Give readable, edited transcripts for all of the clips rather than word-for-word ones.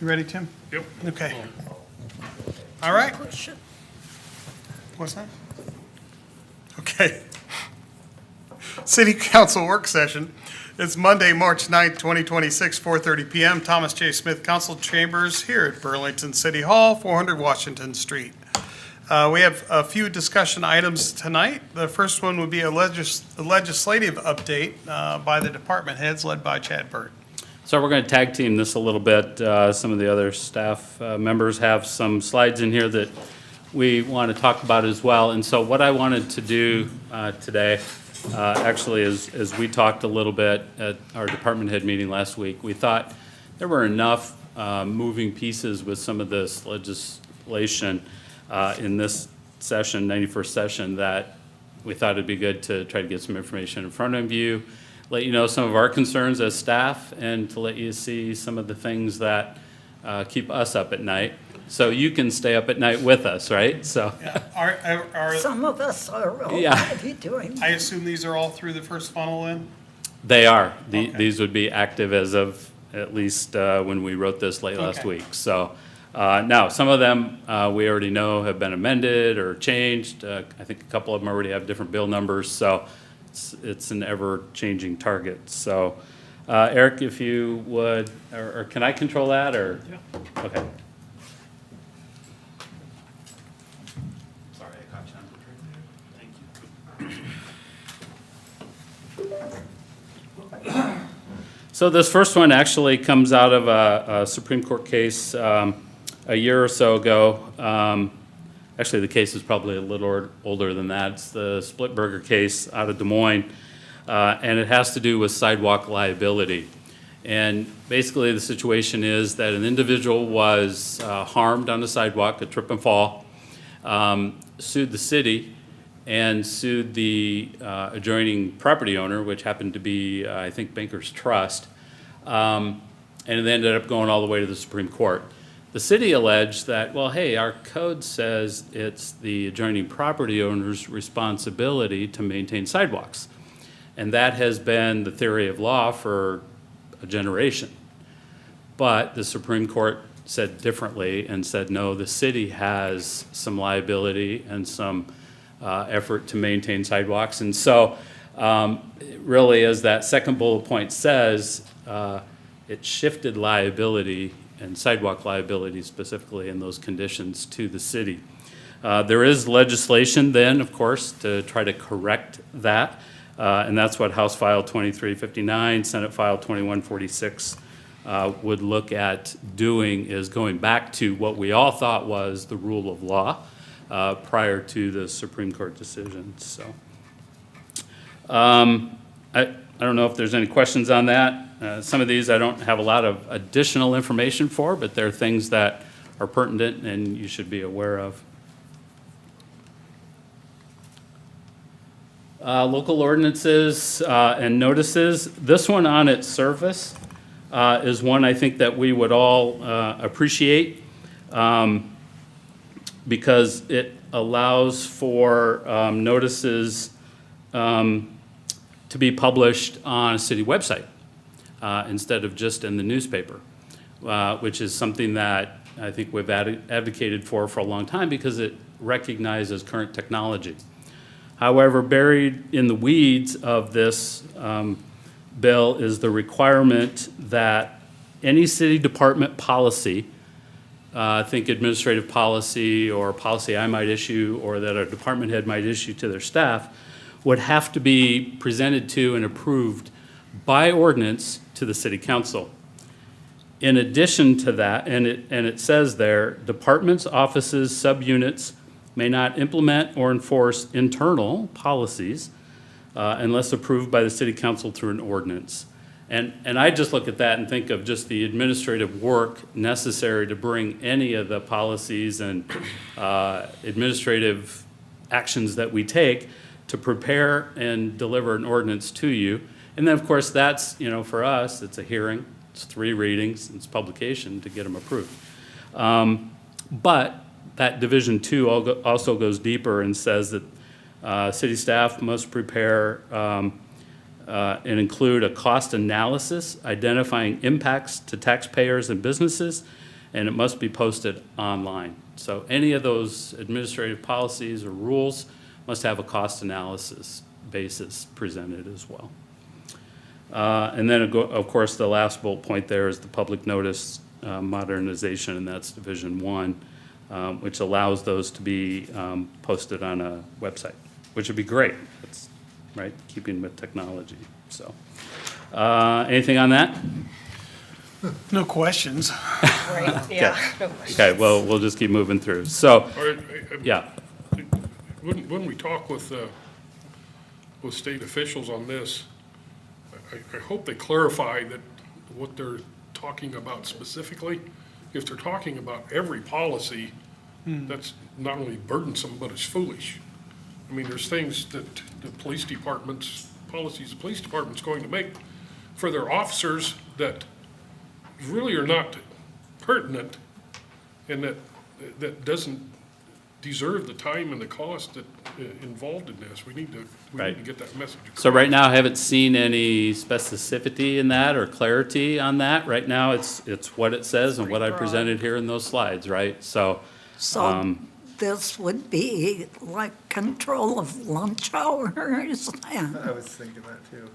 You ready, Tim? Yep. Okay. All right. Push it. What's that? Okay. City Council work session. It's Monday, March 9th, 2026, 4:30 PM. Thomas J. Smith Council Chambers here at Burlington City Hall, 400 Washington Street. We have a few discussion items tonight. The first one would be a legislative update by the department heads led by Chad Burt. So we're going to tag team this a little bit. Some of the other staff members have some slides in here that we want to talk about as well. And so what I wanted to do today, actually, is we talked a little bit at our department head meeting last week. We thought there were enough moving pieces with some of this legislation in this session, 91st session, that we thought it'd be good to try to get some information in front of you, let you know some of our concerns as staff, and to let you see some of the things that keep us up at night. So you can stay up at night with us, right? So, Some of us are Yeah. already doing. I assume these are all through the first funnel then? they are. Okay. These would be active as of at least when we wrote this late last Okay. week. So now, some of them we already know have been amended or changed. I think a couple of them already have different bill numbers, so it's an ever-changing target. So Eric, if you would, or can I control that, or? Yeah. Okay. Sorry, I caught you on the trigger. Thank you. So this first one actually comes out of a Supreme Court case a year or so ago. Actually, the case is probably a little older than that. It's the Splitberger case out of Des Moines, and it has to do with sidewalk liability. And basically, the situation is that an individual was harmed on the sidewalk, a trip and fall, sued the city, and sued the adjoining property owner, which happened to be, I think, Bankers Trust, and it ended up going all the way to the Supreme Court. The city alleged that, well, hey, our code says it's the adjoining property owner's responsibility to maintain sidewalks. And that has been the theory of law for a generation. But the Supreme Court said differently and said, no, the city has some liability and some effort to maintain sidewalks. And so really, as that second bullet point says, it shifted liability and sidewalk liability specifically in those conditions to the city. There is legislation then, of course, to try to correct that, and that's what House File 2359, Senate File 2146 would look at doing, is going back to what we all thought was the rule of law prior to the Supreme Court decision. So I don't know if there's any questions on that. Some of these I don't have a lot of additional information for, but they're things that are pertinent and you should be aware of. Local ordinances and notices. This one on its surface is one I think that we would all appreciate because it allows for notices to be published on a city website instead of just in the newspaper, which is something that I think we've advocated for a long time because it recognizes current technology. However, buried in the weeds of this bill is the requirement that any city department policy, think administrative policy or policy I might issue or that a department head might issue to their staff, would have to be presented to and approved by ordinance to the city council. In addition to that, and it says there, departments, offices, subunits may not implement or enforce internal policies unless approved by the city council through an ordinance. And I just look at that and think of just the administrative work necessary to bring any of the policies and administrative actions that we take to prepare and deliver an ordinance to you. And then, of course, that's, for us, it's a hearing, it's 3 readings, it's publication to get them approved. But that Division 2 also goes deeper and says that city staff must prepare and include a cost analysis identifying impacts to taxpayers and businesses and it must be posted online. So any of those administrative policies or rules must have a cost analysis basis presented as well. And then, of course, the last bullet point there is the public notice modernization, and that's Division 1, which allows those to be posted on a website, which would be great. It's, right, keeping with technology. So, anything on that? No questions. Right, yeah. No question. Okay, well, we'll just keep moving through. So, All right, yeah, When we talk with state officials on this, I hope they clarify that what they're talking about specifically. If they're talking about every policy, that's not only burdensome, but it's foolish. I mean, there's things that the police department's, policies the police department's going to make for their officers that really are not pertinent and that doesn't deserve the time and the cost that involved in this. We need to Right. get that message across. so right now, I haven't seen any specificity in that or clarity on that. Right now, it's what it says and what I presented here in those slides, right? So, So this would be like control of lunch hours and I was thinking that too.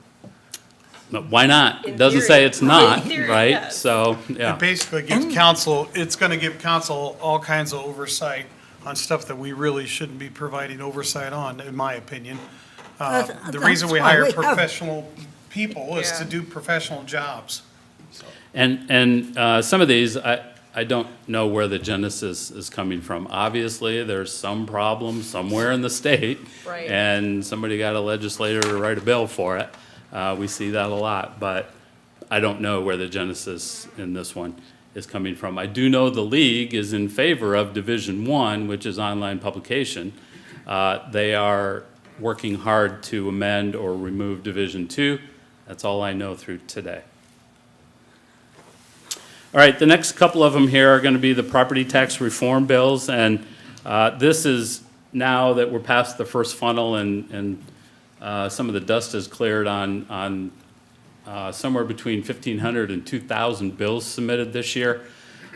but why not? It In doesn't theory. say it's not, In theory, right? yes. So, It yeah, basically gives council, it's gonna give council all kinds of oversight on stuff that we really shouldn't be providing oversight on, in my opinion. The reason we That's why hire we have- professional people is to Yeah. do professional jobs. and some of these, I don't know where the genesis is coming from. Obviously, there's some problem somewhere in the state. Right. And somebody got a legislator to write a bill for it. We see that a lot, but I don't know where the genesis in this one is coming from. I do know the league is in favor of Division 1, which is online publication. They are working hard to amend or remove Division 2. That's all I know through today. All right, the next couple of them here are going to be the property tax reform bills, and this is now that we're past the first funnel and some of the dust is cleared on somewhere between 1,500 and 2,000 bills submitted this year,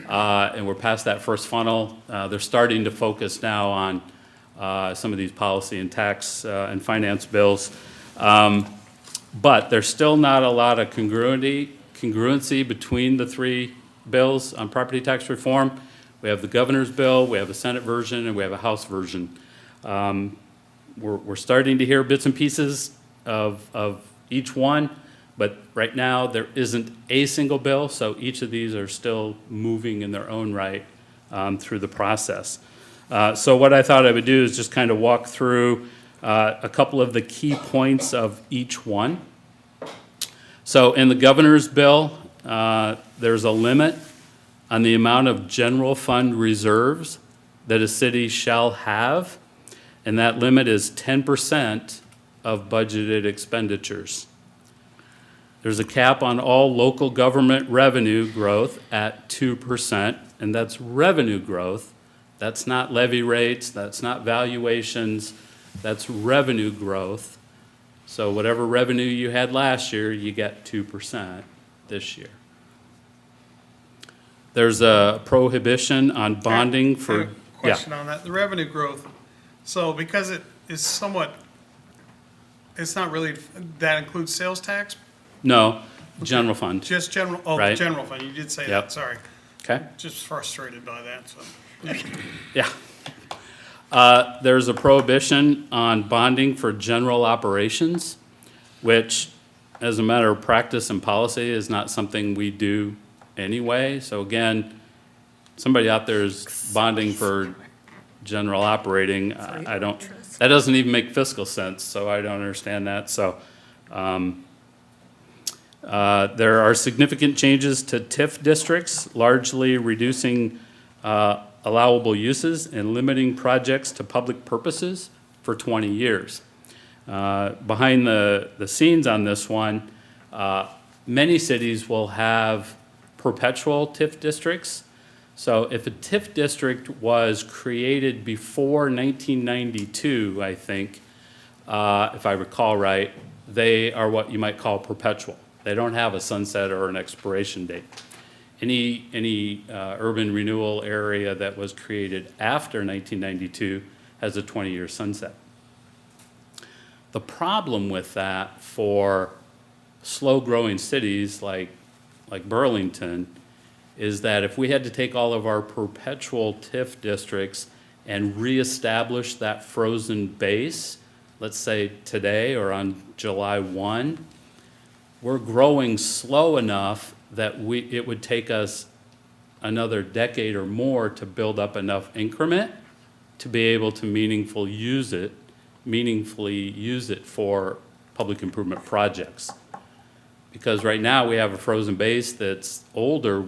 and we're past that first funnel. They're starting to focus now on some of these policy and tax and finance bills, but there's still not a lot of congruency between the three bills on property tax reform. We have the governor's bill, we have a Senate version, and we have a House version. We're starting to hear bits and pieces of each one, but right now, there isn't a single bill, so each of these are still moving in their own right through the process. So what I thought I would do is just kind of walk through a couple of the key points of each one. So in the governor's bill, there's a limit on the amount of general fund reserves that a city shall have, and that limit is 10% of budgeted expenditures. There's a cap on all local government revenue growth at 2%, and that's revenue growth. That's not levy rates, that's not valuations, that's revenue growth. So whatever revenue you had last year, you get 2% this year. There's a prohibition on bonding I for, have a yeah, question on that, the revenue growth. So because it is somewhat, it's not really, that includes sales tax, no, general fund, just general, oh, Right. general fund, you did say Yep. that, sorry. okay? Just frustrated by that, so. Yeah. There's a prohibition on bonding for general operations, which, as a matter of practice and policy, is not something we do anyway. So again, somebody out there is bonding for general operating. I don't, that doesn't even make fiscal sense, so I don't understand that. So there are significant changes to TIF districts, largely reducing allowable uses and limiting projects to public purposes for 20 years. Behind the scenes on this one, many cities will have perpetual TIF districts. So if a TIF district was created before 1992, I think, if I recall right, they are what you might call perpetual. They don't have a sunset or an expiration date. Any urban renewal area that was created after 1992 has a 20-year sunset. The problem with that for slow-growing cities like Burlington is that if we had to take all of our perpetual TIF districts and reestablish that frozen base, let's say today or on July 1, we're growing slow enough that it would take us another decade or more to build up enough increment to be able to meaningfully use it for public improvement projects. Because right now we have a frozen base that's older.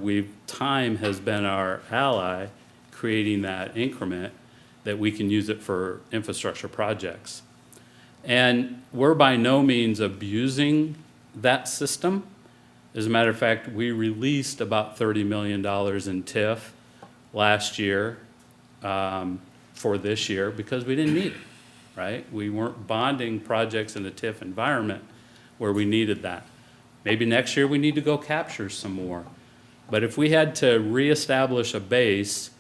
Time has been our ally creating that increment that we can use it for infrastructure projects. And we're by no means abusing that system. As a matter of fact, we released about $30 million in TIF last year for this year because we didn't need it, right? We weren't bonding projects in a TIF environment where we needed that. Maybe next year we need to go capture some more. But if we had to reestablish a base,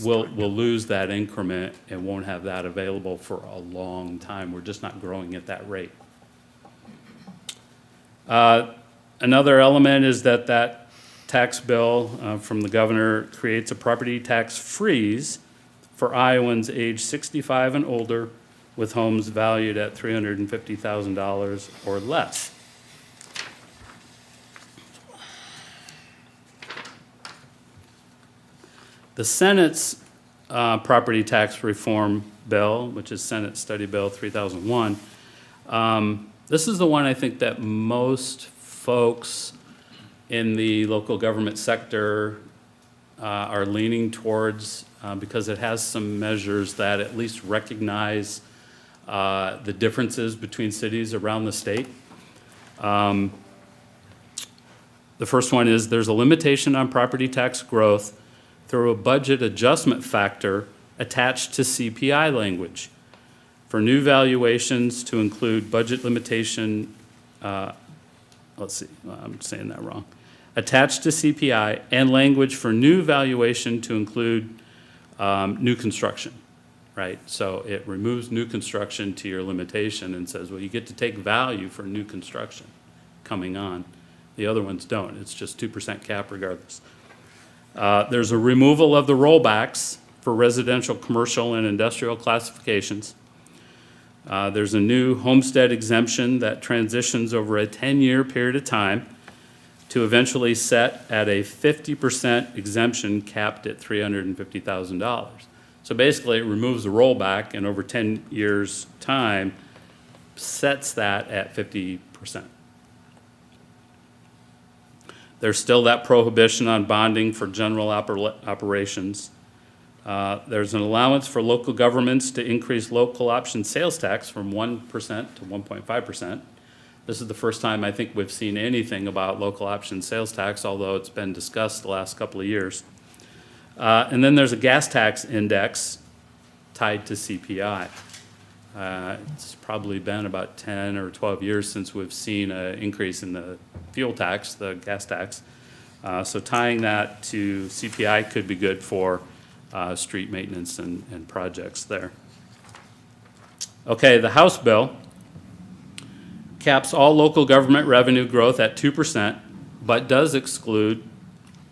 we'll lose that increment and won't have that available for a long time. We're just not growing at that rate. Another element is that tax bill from the governor creates a property tax freeze for Iowans age 65 and older with homes valued at $350,000 or less. The Senate's property tax reform bill, which is Senate Study Bill 3001, this is the one I think that most folks in the local government sector are leaning towards because it has some measures that at least recognize the differences between cities around the state. The first one is there's a limitation on property tax growth through a budget adjustment factor attached to CPI language. For new valuations to include budget limitation, let's see, I'm saying that wrong. Attached to CPI and language for new valuation to include new construction, right? So it removes new construction to your limitation and says, well, you get to take value for new construction coming on. The other ones don't. It's just 2% cap regardless. There's a removal of the rollbacks for residential, commercial, and industrial classifications. There's a new homestead exemption that transitions over a 10-year period of time to eventually set at a 50% exemption capped at $350,000. So basically, it removes the rollback and over 10 years' time sets that at 50%. There's still that prohibition on bonding for general operations. There's an allowance for local governments to increase local option sales tax from 1% to 1.5%. This is the first time I think we've seen anything about local option sales tax, although it's been discussed the last couple of years. And then there's a gas tax index tied to CPI. It's probably been about 10 or 12 years since we've seen an increase in the fuel tax, the gas tax. So tying that to CPI could be good for street maintenance and projects there. Okay, the House bill caps all local government revenue growth at 2%, but does exclude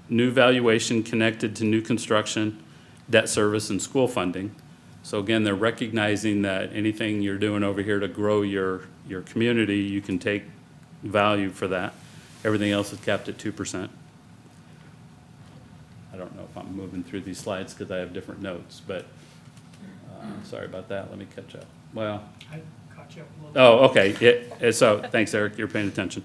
new valuation connected to new construction, debt service, and school funding. So again, they're recognizing that anything you're doing over here to grow your community, you can take value for that. Everything else is capped at 2%. I don't know if I'm moving through these slides because I have different notes, but sorry about that. Let me catch up. Well, I caught you up a little. oh, okay. So thanks, Eric. You're paying attention.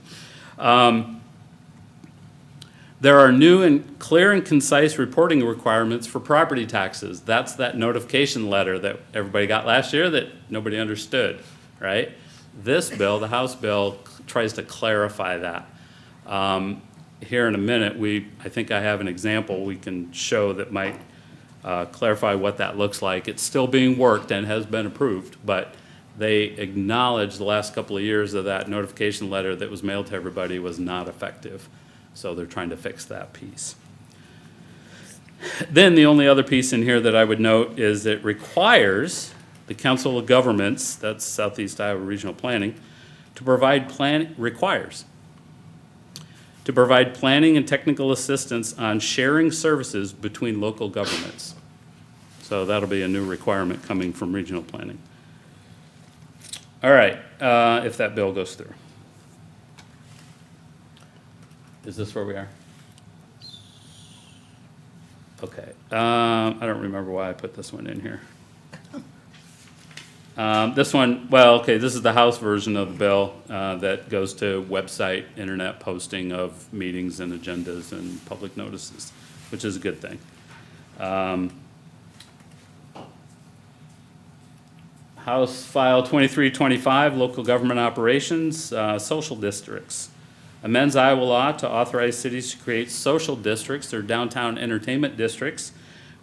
There are new and clear and concise reporting requirements for property taxes. That's that notification letter that everybody got last year that nobody understood, right? This bill, the House bill, tries to clarify that. Here in a minute, I think I have an example we can show that might clarify what that looks like. It's still being worked and has been approved, but they acknowledged the last couple of years of that notification letter that was mailed to everybody was not effective. So they're trying to fix that piece. Then the only other piece in here that I would note is it requires the Council of Governments, that's Southeast Iowa Regional Planning, to provide to provide planning and technical assistance on sharing services between local governments. So that'll be a new requirement coming from regional planning. All right, if that bill goes through. Is this where we are? Okay, I don't remember why I put this one in here. This one, well, okay, this is the House version of the bill that goes to website, internet posting of meetings and agendas and public notices, which is a good thing. House File 2325, Local Government Operations, Social Districts. Amends Iowa law to authorize cities to create social districts or downtown entertainment districts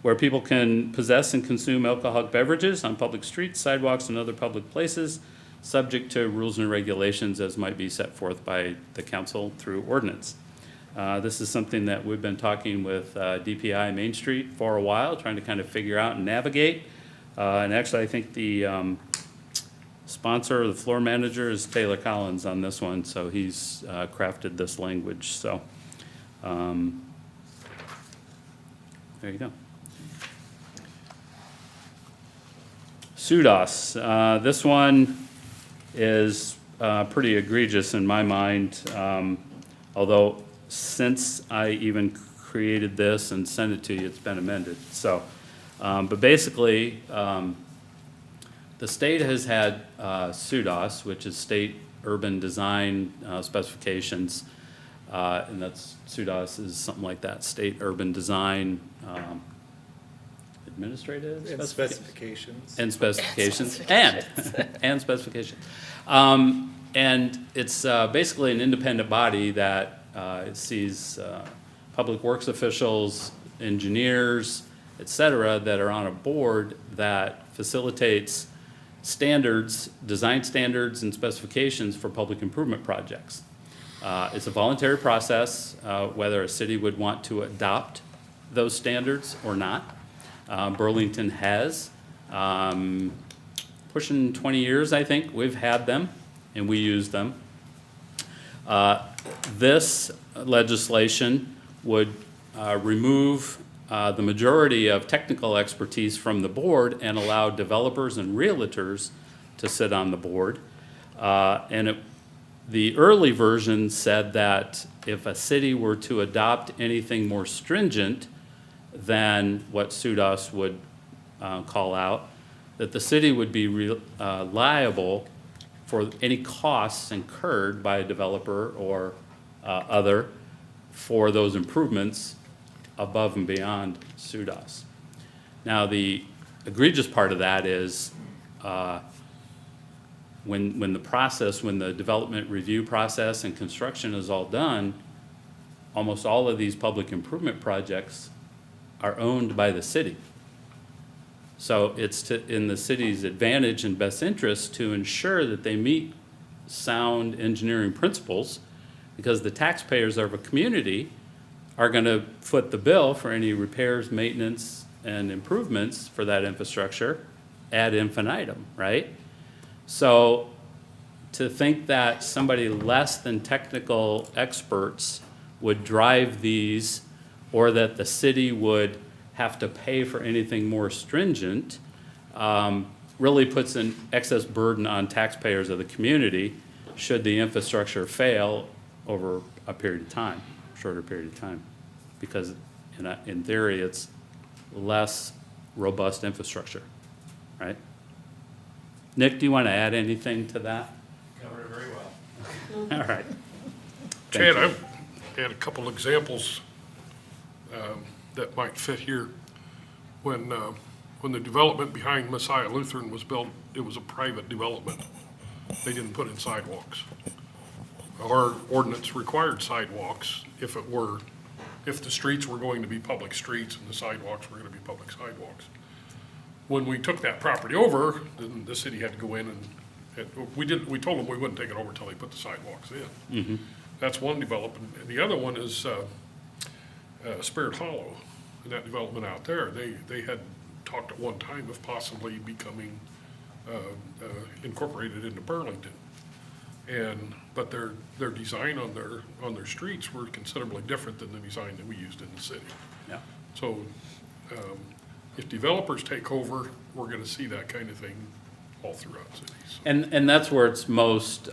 where people can possess and consume alcoholic beverages on public streets, sidewalks, and other public places, subject to rules and regulations as might be set forth by the council through ordinance. This is something that we've been talking with DPI Main Street for a while, trying to kind of figure out and navigate. And actually, I think the sponsor or the floor manager is Taylor Collins on this one, so he's crafted this language. So there you go. SUDAS. This one is pretty egregious in my mind, although since I even created this and sent it to you, it's been amended. So, but basically, the state has had SUDAS, which is State Urban Design Specifications, and that's SUDAS is something like that, State Urban Design Administrative And specifications. and specifications and specifications. And it's basically an independent body that it sees public works officials, engineers, et cetera, that are on a board that facilitates standards, design standards and specifications for public improvement projects. It's a voluntary process, whether a city would want to adopt those standards or not. Burlington has, pushing 20 years, I think, we've had them, and we use them. This legislation would remove the majority of technical expertise from the board and allow developers and realtors to sit on the board. The early version said that if a city were to adopt anything more stringent than what SUDAS would call out, that the city would be liable for any costs incurred by a developer or other for those improvements above and beyond SUDAS. Now, the egregious part of that is when the development review process and construction is all done, almost all of these public improvement projects are owned by the city. So it's in the city's advantage and best interest to ensure that they meet sound engineering principles, because the taxpayers of a community are going to foot the bill for any repairs, maintenance, and improvements for that infrastructure ad infinitum, right? So to think that somebody less than technical experts would drive these, or that the city would have to pay for anything more stringent, really puts an excess burden on taxpayers of the community should the infrastructure fail over a period of time, shorter period of time. Because in theory, it's less robust infrastructure, right? Nick, do you want to add anything to that? Covered it very well. All right. Chad, I've had a couple examples that might fit here. When the development behind Messiah Lutheran was built, it was a private development. They didn't put in sidewalks. Our ordinance required sidewalks if the streets were going to be public streets and the sidewalks were going to be public sidewalks. When we took that property over, then the city had to go in and we told them we wouldn't take it over until they put the sidewalks in. That's one development. And the other one is Spirit Hollow, and that development out there. They had talked at one time of possibly becoming incorporated into Burlington. But their design on their streets were considerably different than the design that we used in the city. Yeah. So if developers take over, we're gonna see that kind of thing all throughout cities. And that's where it's most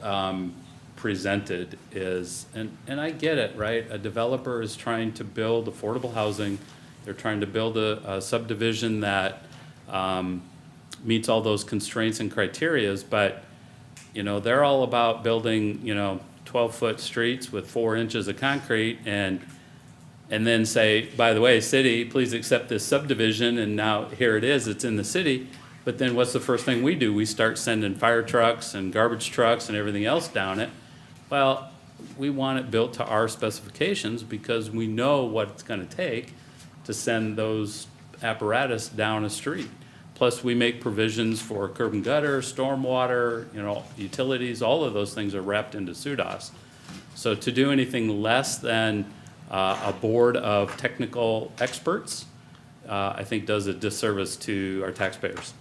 presented is, and I get it, right? A developer is trying to build affordable housing. They're trying to build a subdivision that meets all those constraints and criterias, but, you know, they're all about building, 12-foot streets with 4 inches of concrete and then say, by the way, city, please accept this subdivision, and now here it is, it's in the city. But then what's the first thing we do? We start sending fire trucks and garbage trucks and everything else down it. Well, we want it built to our specifications because we know what it's gonna take to send those apparatus down a street. Plus, we make provisions for curb and gutter, stormwater, utilities, all of those things are wrapped into SUDAS. So to do anything less than a board of technical experts, I think does a disservice to our taxpayers.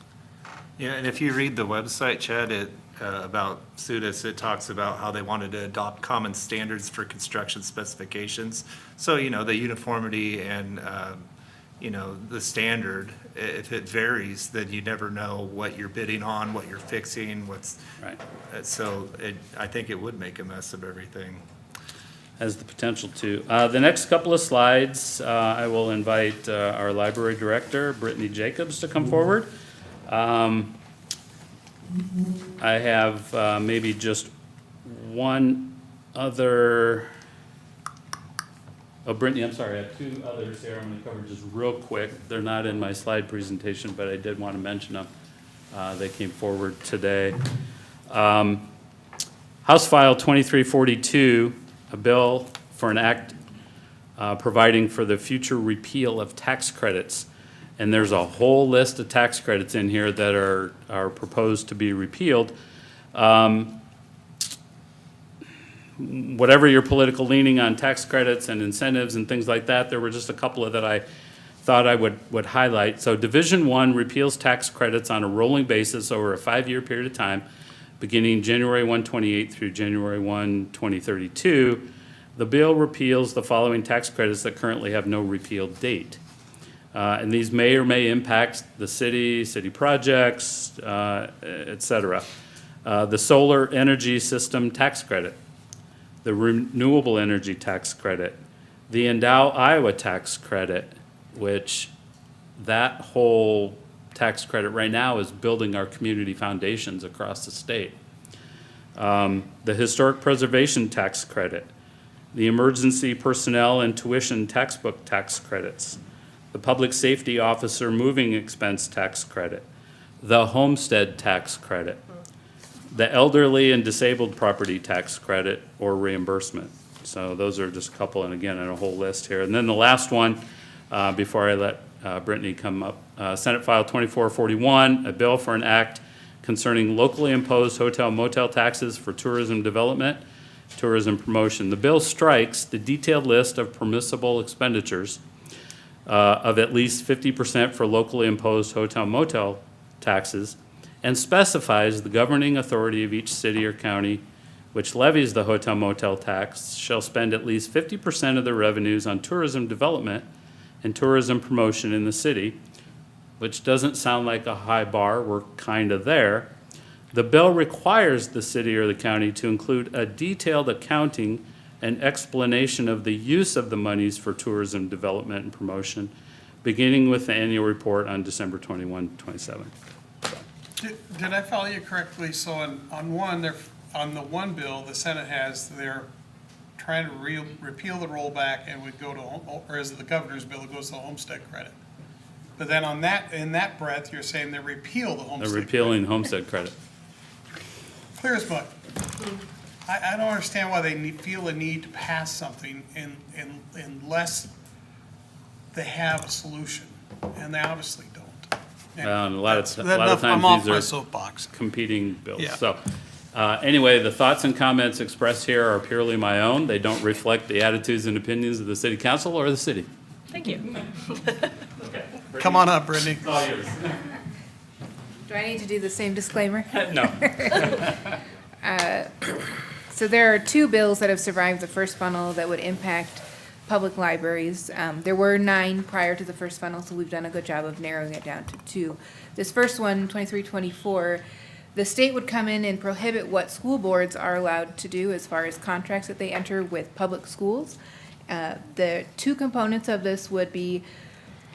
Yeah, and if you read the website, Chad, about SUDAS, it talks about how they wanted to adopt common standards for construction specifications. So, the uniformity and, the standard, if it varies, then you never know what you're bidding on, what you're fixing, Right. So I think it would make a mess of everything. Has the potential to. The next couple of slides, I will invite our library director, Brittany Jacobs, to come forward. I have maybe just one other, Brittany, I'm sorry, I have 2 others here I'm going to cover just real quick. They're not in my slide presentation, but I did want to mention them. They came forward today. House File 2342, a bill for an act providing for the future repeal of tax credits. And there's a whole list of tax credits in here that are proposed to be repealed. Whatever your political leaning on tax credits and incentives and things like that, there were just a couple of that I thought I would highlight. So Division 1 repeals tax credits on a rolling basis over a 5-year period of time, beginning January 1, 2028 through January 1, 2032. The bill repeals the following tax credits that currently have no repeal date. And these may or may impact the city projects, et cetera. The solar energy system tax credit, the renewable energy tax credit, the Endow Iowa tax credit, which that whole tax credit right now is building our community foundations across the state. The historic preservation tax credit, the emergency personnel and tuition textbook tax credits, the public safety officer moving expense tax credit, the homestead tax credit, the elderly and disabled property tax credit or reimbursement. So those are just a couple, and again, in a whole list here. And then the last one, before I let Brittany come up, Senate File 2441, a bill for an act concerning locally imposed hotel motel taxes for tourism development, tourism promotion. The bill strikes the detailed list of permissible expenditures of at least 50% for locally imposed hotel motel taxes and specifies the governing authority of each city or county which levies the hotel motel tax shall spend at least 50% of their revenues on tourism development and tourism promotion in the city, which doesn't sound like a high bar. We're kind of there. The bill requires the city or the county to include a detailed accounting and explanation of the use of the monies for tourism development and promotion, beginning with the annual report on December 21, 27. Did I follow you correctly? So on the one bill, the Senate they're trying to repeal the rollback and would go to, or is it the governor's bill, it goes to the homestead credit? But then in that breath, you're saying they repeal the homestead They're credit. repealing homestead credit. Clear as mud. I don't understand why they feel a need to pass something unless they have a solution, and they obviously don't. And a lot of I'm off times my these are soapbox. competing bills. Yeah. So Anyway, the thoughts and comments expressed here are purely my own. They don't reflect the attitudes and opinions of the city council or the city. Thank you. Come on up, Brittany. All yours. Do I need to do the same disclaimer? No. So there are two bills that have survived the first funnel that would impact public libraries. There were 9 prior to the first funnel, so we've done a good job of narrowing it down to 2. This first one, 2324, the state would come in and prohibit what school boards are allowed to do as far as contracts that they enter with public schools. The 2 components of this would be,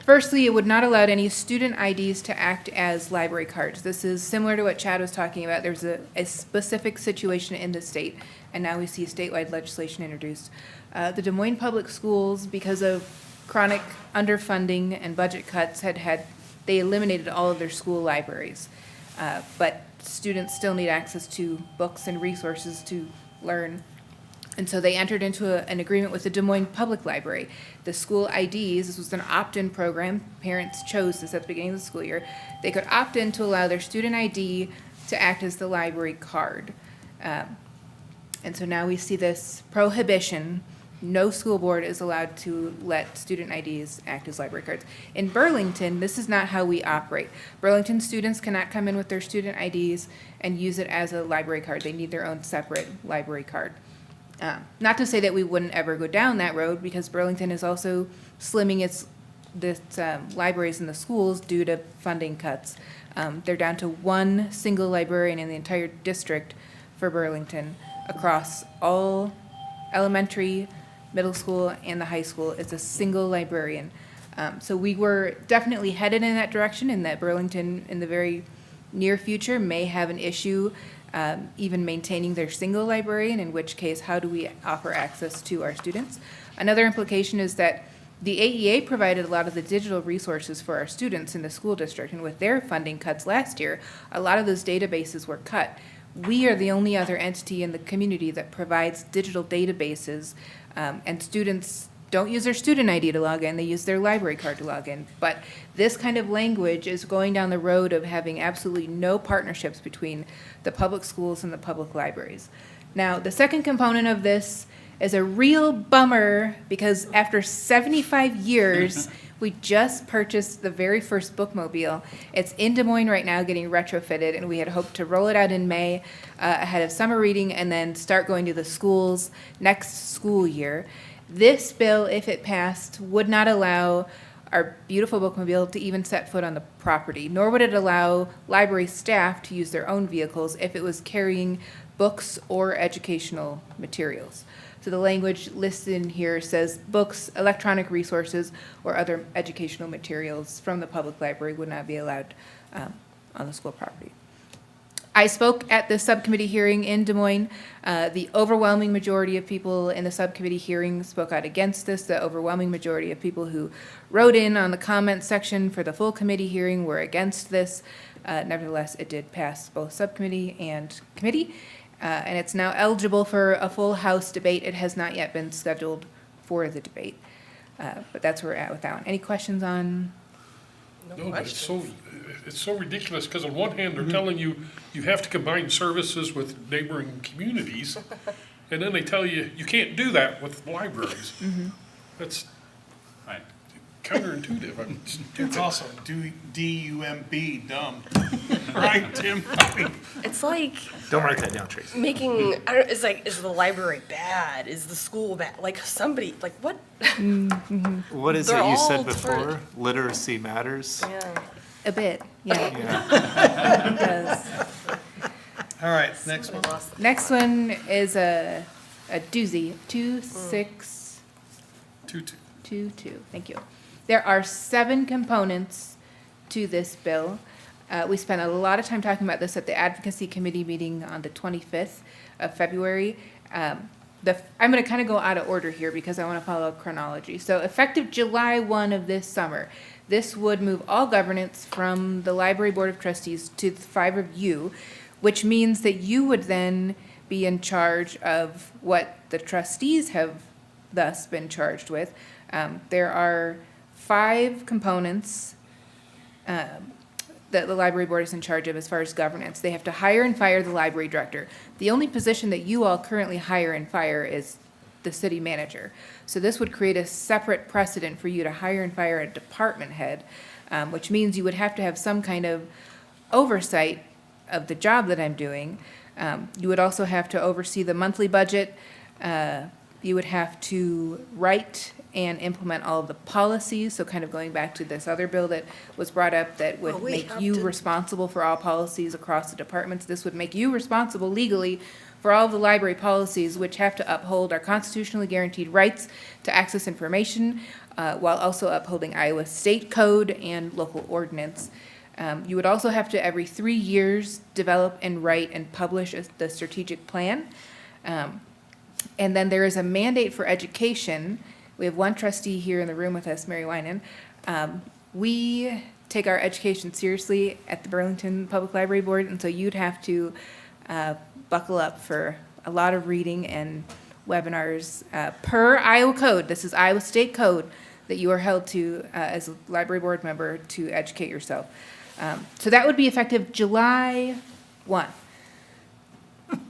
firstly, it would not allow any student IDs to act as library cards. This is similar to what Chad was talking about. There's a specific situation in the state, and now we see statewide legislation introduced. The Des Moines Public Schools, because of chronic underfunding and budget cuts, they eliminated all of their school libraries. But students still need access to books and resources to learn. And so they entered into an agreement with the Des Moines Public Library. The school IDs, this was an opt-in program, parents chose this at the beginning of the school year. They could opt in to allow their student ID to act as the library card. And so now we see this prohibition. No school board is allowed to let student IDs act as library cards. In Burlington, this is not how we operate. Burlington students cannot come in with their student IDs and use it as a library card. They need their own separate library card. Not to say that we wouldn't ever go down that road, because Burlington is also slimming its libraries in the schools due to funding cuts. They're down to 1 single librarian in the entire district for Burlington across all elementary, middle school, and the high school. It's a single librarian. So we were definitely headed in that direction, and that Burlington in the very near future may have an issue even maintaining their single librarian, in which case, how do we offer access to our students? Another implication is that the AEA provided a lot of the digital resources for our students in the school district, and with their funding cuts last year, a lot of those databases were cut. We are the only other entity in the community that provides digital databases, and students don't use their student ID to log in, they use their library card to log in. But this kind of language is going down the road of having absolutely no partnerships between the public schools and the public libraries. Now, the second component of this is a real bummer, because after 75 years, we just purchased the very first bookmobile. It's in Des Moines right now getting retrofitted, and we had hoped to roll it out in May ahead of summer reading and then start going to the schools next school year. This bill, if it passed, would not allow our beautiful bookmobile to even set foot on the property, nor would it allow library staff to use their own vehicles if it was carrying books or educational materials. So the language listed in here says books, electronic resources, or other educational materials from the public library would not be allowed on the school property. I spoke at the subcommittee hearing in Des Moines. The overwhelming majority of people in the subcommittee hearing spoke out against this. The overwhelming majority of people who wrote in on the comment section for the full committee hearing were against this. Nevertheless, it did pass both subcommittee and committee, and it's now eligible for a full House debate. It has not yet been scheduled for the debate, but that's where we're at with that one. Any questions on? No, but it's so ridiculous, because on one hand, they're telling you, you have to combine services with neighboring communities, and then they tell you, you can't do that with libraries. That's Right. counterintuitive. I mean, It's also D-U-M-B, dumb. Right, Tim? I mean, It's like Don't write that down, Tracy. making, I don't, it's like, is the library bad? Is the school bad? Like somebody, like what? What is They're it you all said different. before? Literacy matters? Yeah. A bit, yeah, Yeah. it does. All right, next one. Next one is a doozy, 2622, thank you. There are 7 components to this bill. We spent a lot of time talking about this at the advocacy committee meeting on the 25th of February. I'm going to kind of go out of order here because I want to follow chronology. So effective July 1 of this summer, this would move all governance from the Library Board of Trustees to the 5 of you, which means that you would then be in charge of what the trustees have thus been charged with. There are 5 components that the library board is in charge of as far as governance. They have to hire and fire the library director. The only position that you all currently hire and fire is the city manager. So this would create a separate precedent for you to hire and fire a department head, which means you would have to have some kind of oversight of the job that I'm doing. You would also have to oversee the monthly budget. You would have to write and implement all of the policies, so kind of going back to this other bill that was brought up that would Well, we make have you to- responsible for all policies across the departments. This would make you responsible legally for all of the library policies, which have to uphold our constitutionally guaranteed rights to access information, while also upholding Iowa state code and local ordinance. You would also have to, every 3 years, develop and write and publish the strategic plan. And then there is a mandate for education. We have one trustee here in the room with us, Mary Winan. We take our education seriously at the Burlington Public Library Board, and so you'd have to buckle up for a lot of reading and webinars per Iowa code. This is Iowa State code that you are held to as a library board member to educate yourself. So that would be effective July 1.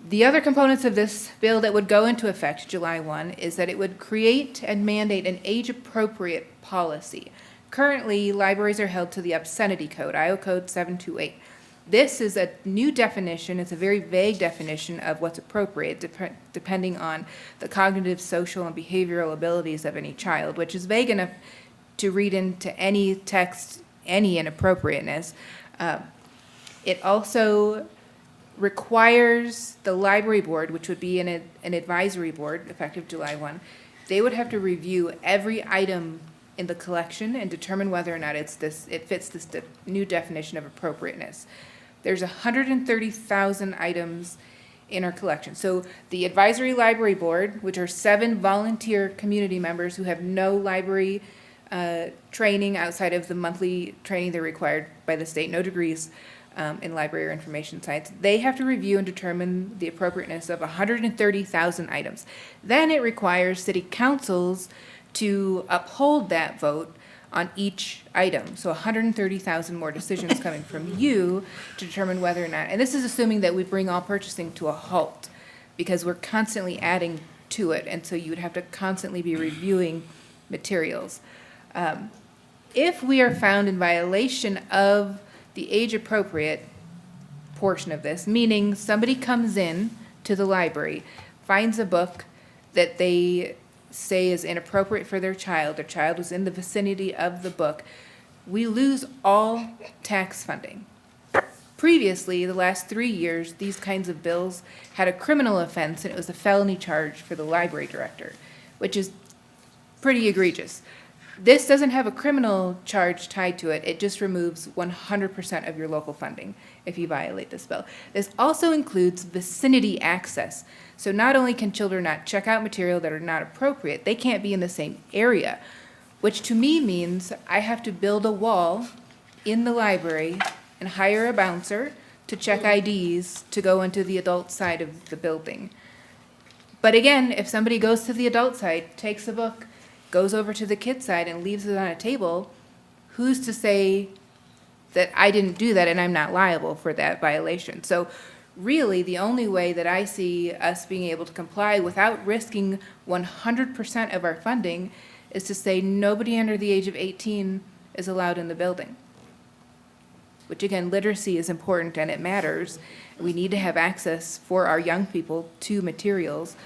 The other components of this bill that would go into effect July 1 is that it would create and mandate an age-appropriate policy. Currently, libraries are held to the obscenity code, Iowa Code 728. This is a new definition. It's a very vague definition of what's appropriate, depending on the cognitive, social, and behavioral abilities of any child, which is vague enough to read into any text, any inappropriateness. It also requires the library board, which would be an advisory board effective July 1, they would have to review every item in the collection and determine whether or not it fits this new definition of appropriateness. There's 130,000 items in our collection. So the advisory library board, which are 7 volunteer community members who have no library training outside of the monthly training they're required by the state, no degrees in library or information science, they have to review and determine the appropriateness of 130,000 items. Then it requires city councils to uphold that vote on each item. So 130,000 more decisions coming from you to determine whether or not, and this is assuming that we bring all purchasing to a halt, because we're constantly adding to it, and so you would have to constantly be reviewing materials. If we are found in violation of the age-appropriate portion of this, meaning somebody comes in to the library, finds a book that they say is inappropriate for their child was in the vicinity of the book, we lose all tax funding. Previously, the last 3 years, these kinds of bills had a criminal offense, and it was a felony charge for the library director, which is pretty egregious. This doesn't have a criminal charge tied to it. It just removes 100% of your local funding if you violate this bill. This also includes vicinity access. So not only can children not check out material that are not appropriate, they can't be in the same area, which to me means I have to build a wall in the library and hire a bouncer to check IDs to go into the adult side of the building. But again, if somebody goes to the adult side, takes a book, goes over to the kid side and leaves it on a table, who's to say that I didn't do that and I'm not liable for that violation? So really, the only way that I see us being able to comply without risking 100% of our funding is to say nobody under the age of 18 is allowed in the building. Which again, literacy is important and it matters. We need to have access for our young people to materials.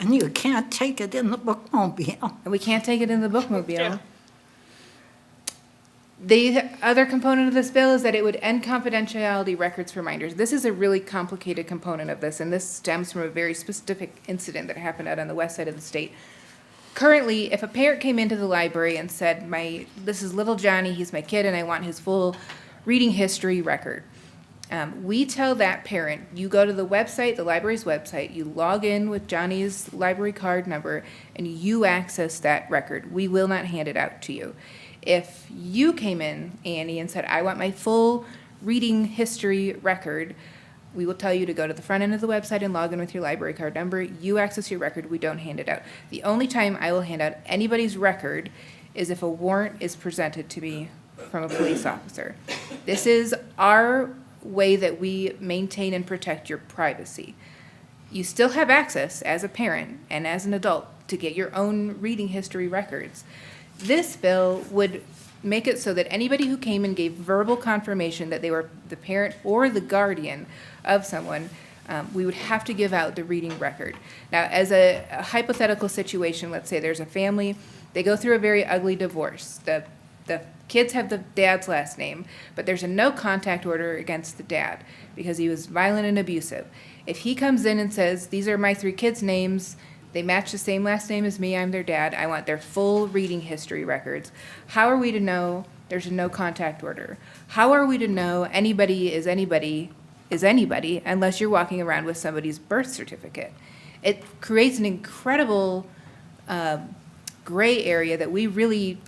And you can't take it in the bookmobile. And we can't take it in the bookmobile. The other component of this bill is that it would end confidentiality records for minors. This is a really complicated component of this, and this stems from a very specific incident that happened out on the west side of the state. Currently, if a parent came into the library and said, this is little Johnny, he's my kid, and I want his full reading history record, we tell that parent, you go to the website, the library's website, you log in with Johnny's library card number, and you access that record. We will not hand it out to you. If you came in, Annie, and said, I want my full reading history record, we will tell you to go to the front end of the website and log in with your library card number. You access your record. We don't hand it out. The only time I will hand out anybody's record is if a warrant is presented to me from a police officer. This is our way that we maintain and protect your privacy. You still have access as a parent and as an adult to get your own reading history records. This bill would make it so that anybody who came and gave verbal confirmation that they were the parent or the guardian of someone, we would have to give out the reading record. Now, as a hypothetical situation, let's say there's a family, they go through a very ugly divorce. The kids have the dad's last name, but there's a no contact order against the dad because he was violent and abusive. If he comes in and says, these are my 3 kids' names, they match the same last name as me, I'm their dad, I want their full reading history records, how are we to know there's a no contact order? How are we to know anybody is anybody unless you're walking around with somebody's birth certificate? It creates an incredible gray area that we really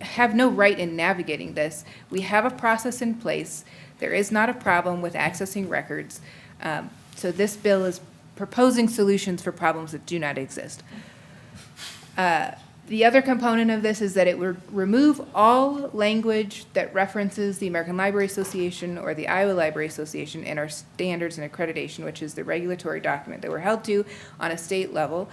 have no right in navigating this. We have a process in place. There is not a problem with accessing records. So this bill is proposing solutions for problems that do not exist. The other component of this is that it would remove all language that references the American Library Association or the Iowa Library Association in our standards and accreditation, which is the regulatory document that we're held to on a state level.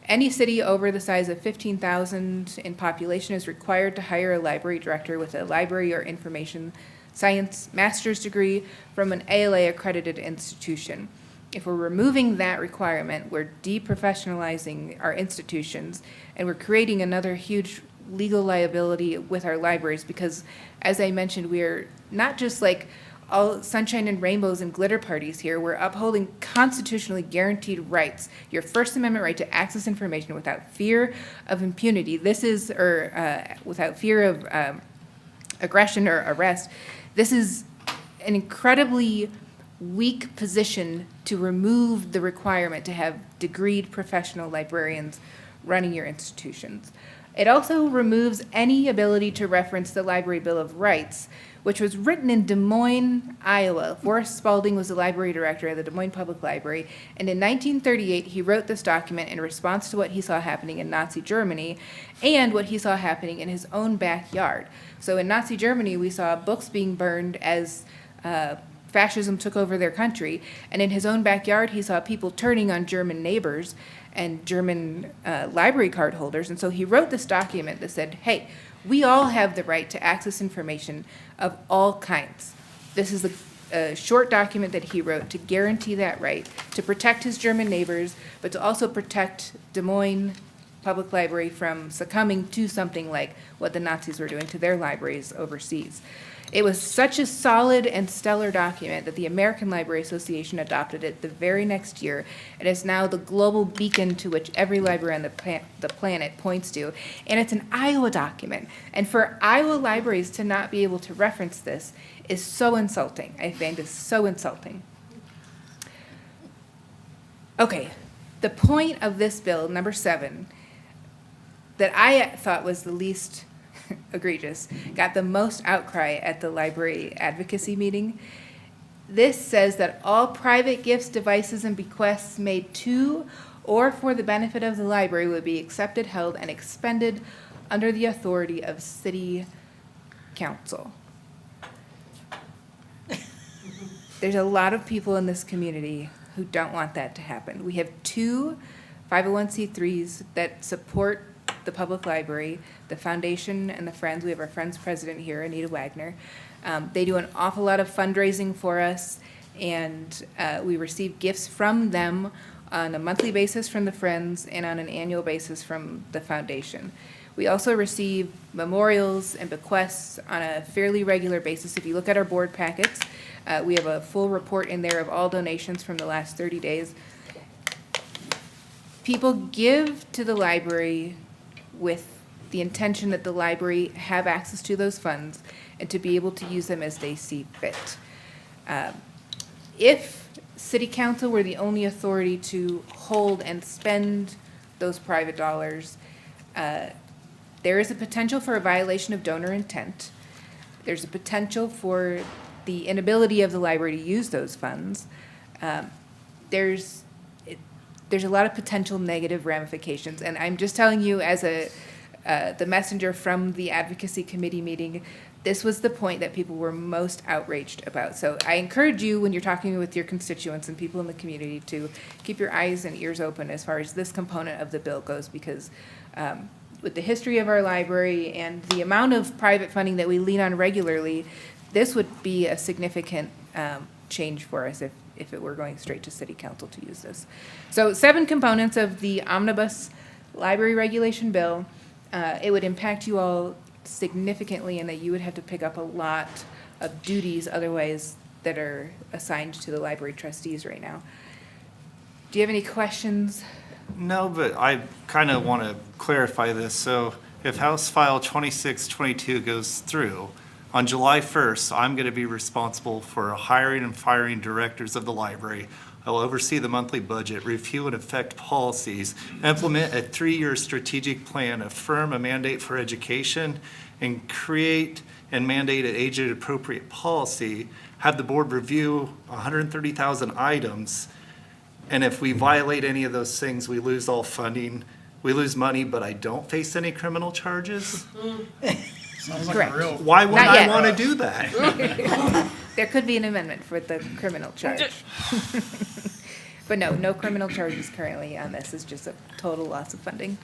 Any city over the size of 15,000 in population is required to hire a library director with a library or information science master's degree from an ALA accredited institution. If we're removing that requirement, we're deprofessionalizing our institutions, and we're creating another huge legal liability with our libraries because, as I mentioned, we're not just like all sunshine and rainbows and glitter parties here. We're upholding constitutionally guaranteed rights. Your First Amendment right to access information without fear of impunity. Without fear of aggression or arrest. This is an incredibly weak position to remove the requirement to have degreed professional librarians running your institutions. It also removes any ability to reference the Library Bill of Rights, which was written in Des Moines, Iowa. Forrest Spalding was the library director of the Des Moines Public Library, and in 1938 he wrote this document in response to what he saw happening in Nazi Germany and what he saw happening in his own backyard. So in Nazi Germany we saw books being burned as fascism took over their country, and in his own backyard he saw people turning on German neighbors and German library card holders, and so he wrote this document that said, hey, we all have the right to access information of all kinds. This is a short document that he wrote to guarantee that right, to protect his German neighbors, but to also protect Des Moines Public Library from succumbing to something like what the Nazis were doing to their libraries overseas. It was such a solid and stellar document that the American Library Association adopted it the very next year. It is now the global beacon to which every library on the planet points to. And it's an Iowa document. And for Iowa libraries to not be able to reference this is so insulting. I find it so insulting. Okay, the point of this bill, number 7, that I thought was the least egregious, got the most outcry at the library advocacy meeting. This says that all private gifts, devices, and bequests made to or for the benefit of the library would be accepted, held, and expended under the authority of city council. There's a lot of people in this community who don't want that to happen. We have 2 501c3s that support the public library, the foundation and the Friends. We have our Friends president here, Anita Wagner. They do an awful lot of fundraising for us, and we receive gifts from them on a monthly basis from the Friends and on an annual basis from the foundation. We also receive memorials and bequests on a fairly regular basis. If you look at our board packets, we have a full report in there of all donations from the last 30 days. People give to the library with the intention that the library have access to those funds and to be able to use them as they see fit. If city council were the only authority to hold and spend those private dollars, there is a potential for a violation of donor intent. There's a potential for the inability of the library to use those funds. There's a lot of potential negative ramifications, and I'm just telling you as a the messenger from the advocacy committee meeting, this was the point that people were most outraged about. So I encourage you, when you're talking with your constituents and people in the community, to keep your eyes and ears open as far as this component of the bill goes, because with the history of our library and the amount of private funding that we lean on regularly, this would be a significant change for us if it were going straight to city council to use this. So 7 components of the omnibus library regulation bill. It would impact you all significantly in that you would have to pick up a lot of duties otherwise that are assigned to the library trustees right now. Do you have any questions? No, but I kind of want to clarify this. So if House File 2622 goes through, on July 1st, I'm going to be responsible for hiring and firing directors of the library. I will oversee the monthly budget, review and affect policies, implement a 3-year strategic plan, affirm a mandate for education, and create and mandate an age-appropriate policy, have the board review 130,000 items, and if we violate any of those things, we lose all funding. We lose money, but I don't face any criminal charges? Sounds like Correct. a real. Why would Not I yet. want to do that? There could be an amendment for the criminal charge. But no criminal charges currently on this. It's just a total loss of funding.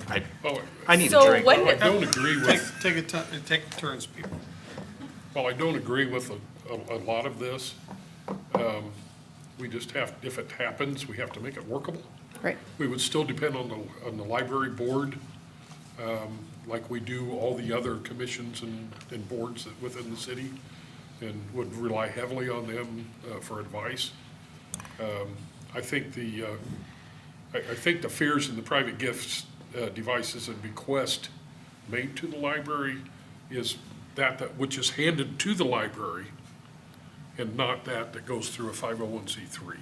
I need a So drink. when- I don't agree with, Take turns, people. well, I don't agree with a lot of this. We just have, if it happens, we have to make it workable. Right. We would still depend on the library board, like we do all the other commissions and boards within the city, and would rely heavily on them for advice. I think the fears in the private gifts, devices and bequest made to the library is that which is handed to the library, and not that goes through a 501c3.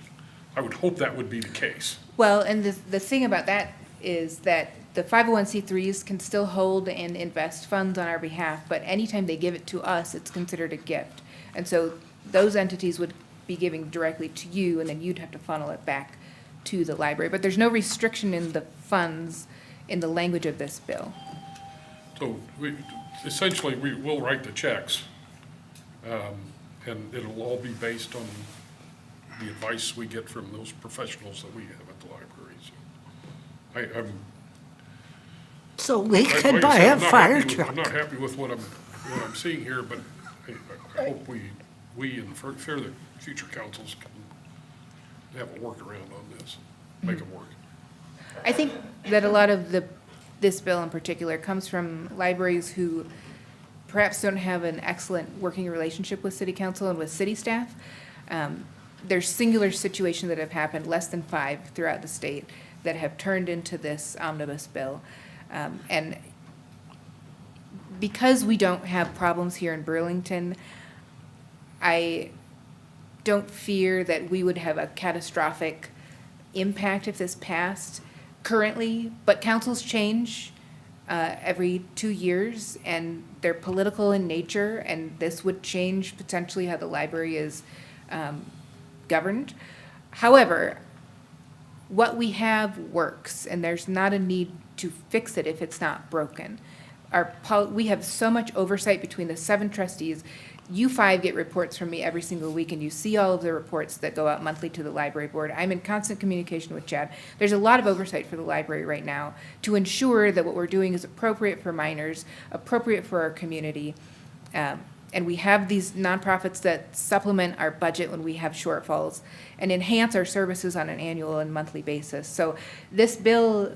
I would hope that would be the case. Well, and the thing about that is that the 501c3s can still hold and invest funds on our behalf, but anytime they give it to us, it's considered a gift. And so those entities would be giving directly to you, and then you'd have to funnel it back to the library. But there's no restriction in the funds in the language of this bill. So essentially, we will write the checks, and it'll all be based on the advice we get from those professionals that we have at the library. So So we like could I buy said, a I'm not fire happy with- truck. I'm not happy with what I'm seeing here, but I hope we and further future councils can have a workaround on this, make it work. I think that a lot of this bill in particular comes from libraries who perhaps don't have an excellent working relationship with city council and with city staff. There's singular situations that have happened, less than 5 throughout the state, that have turned into this omnibus bill. And because we don't have problems here in Burlington, I don't fear that we would have a catastrophic impact if this passed currently, but councils change every 2 years, and they're political in nature, and this would change potentially how the library is governed. However, what we have works, and there's not a need to fix it if it's not broken. We have so much oversight between the 7 trustees. You 5 get reports from me every single week, and you see all of the reports that go out monthly to the library board. I'm in constant communication with Chad. There's a lot of oversight for the library right now to ensure that what we're doing is appropriate for minors, appropriate for our community. And we have these nonprofits that supplement our budget when we have shortfalls and enhance our services on an annual and monthly basis. So this bill,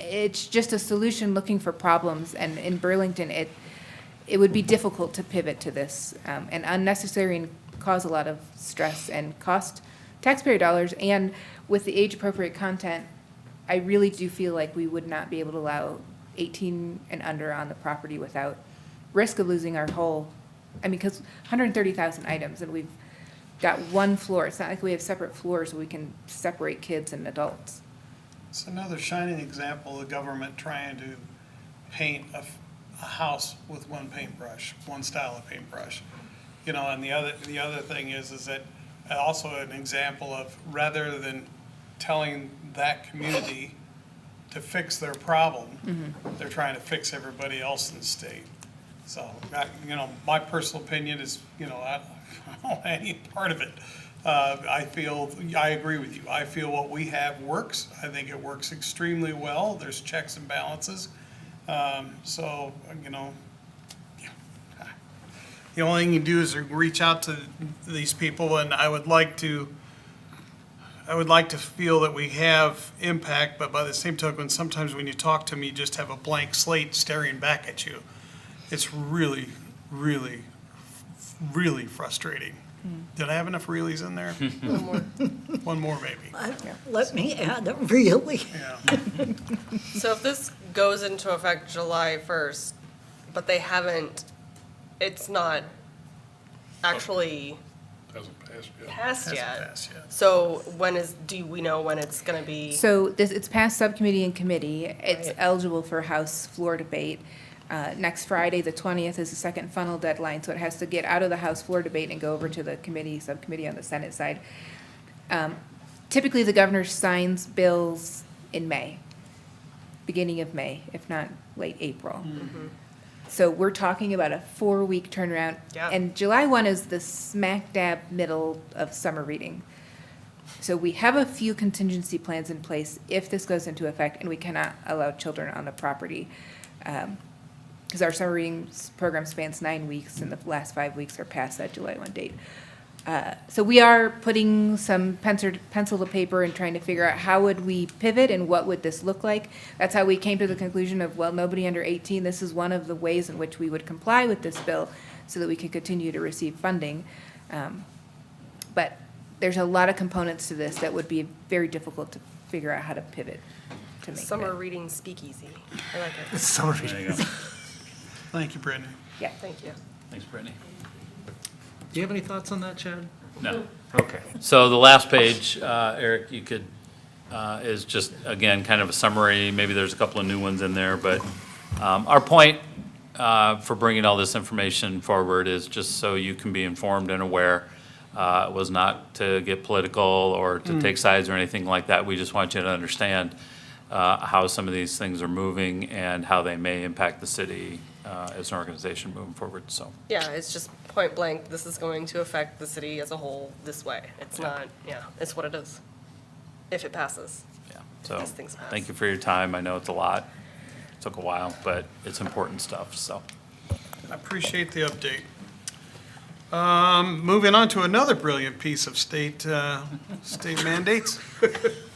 it's just a solution looking for problems, and in Burlington, it would be difficult to pivot to this, and unnecessary and cause a lot of stress and cost taxpayer dollars. And with the age-appropriate content, I really do feel like we would not be able to allow 18 and under on the property without risk of losing our whole, because 130,000 items, and we've got 1 floor. It's not like we have separate floors so we can separate kids and adults. It's another shining example of the government trying to paint a house with one paintbrush, one style of paintbrush. And the other thing is that also an example of, rather than telling that community to fix their problem. They're trying to fix everybody else in the state. So, my personal opinion is, I don't want any part of it. I agree with you. I feel what we have works. I think it works extremely well. There's checks and balances. So, the only thing you do is reach out to these people, and I would like to feel that we have impact, but by the same token, sometimes when you talk to me, you just have a blank slate staring back at you. It's really, really, really frustrating. Did I have enough reallys in there? One more, maybe. Let me add a really. Yeah. So if this goes into effect July 1st, but they haven't, it's not actually Hasn't passed yet. passed Hasn't yet. passed yet. So do we know when it's gonna be? So it's passed subcommittee and committee. It's Right. eligible for House floor debate. Next Friday, the 20th, is the second funnel deadline, so it has to get out of the House floor debate and go over to the subcommittee on the Senate side. Typically, the governor signs bills in May, beginning of May, if not late April. So we're talking about a 4-week turnaround. Yeah. And July 1 is the smack dab middle of summer reading. So we have a few contingency plans in place if this goes into effect, and we cannot allow children on the property. Because our summer reading program spans 9 weeks, and the last 5 weeks are past that July 1 date. So we are putting some pencil to paper and trying to figure out how would we pivot and what would this look like. That's how we came to the conclusion of, well, nobody under 18, this is one of the ways in which we would comply with this bill so that we can continue to receive funding. But there's a lot of components to this that would be very difficult to figure out how to pivot to make Summer it. reading speakeasy. I like it. Summer There reading. you go. Thank you, Brittany. Yeah. Thank you. Thanks, Brittany. Do you have any thoughts on that, Chad? No. Okay. So the last page, Eric, you could, is just, again, kind of a summary. Maybe there's a couple of new ones in there, but our point for bringing all this information forward is just so you can be informed and aware. It was not to get political or to take sides or anything like that. We just want you to understand how some of these things are moving and how they may impact the city as an organization moving forward, so. Yeah, it's just point blank, this is going to affect the city as a whole this way. It's not, it's what it is. If it passes. Yeah, so, These things pass. thank you for your time. I know it's a lot. Took a while, but it's important stuff, so. I appreciate the update. Moving on to another brilliant piece of state mandates.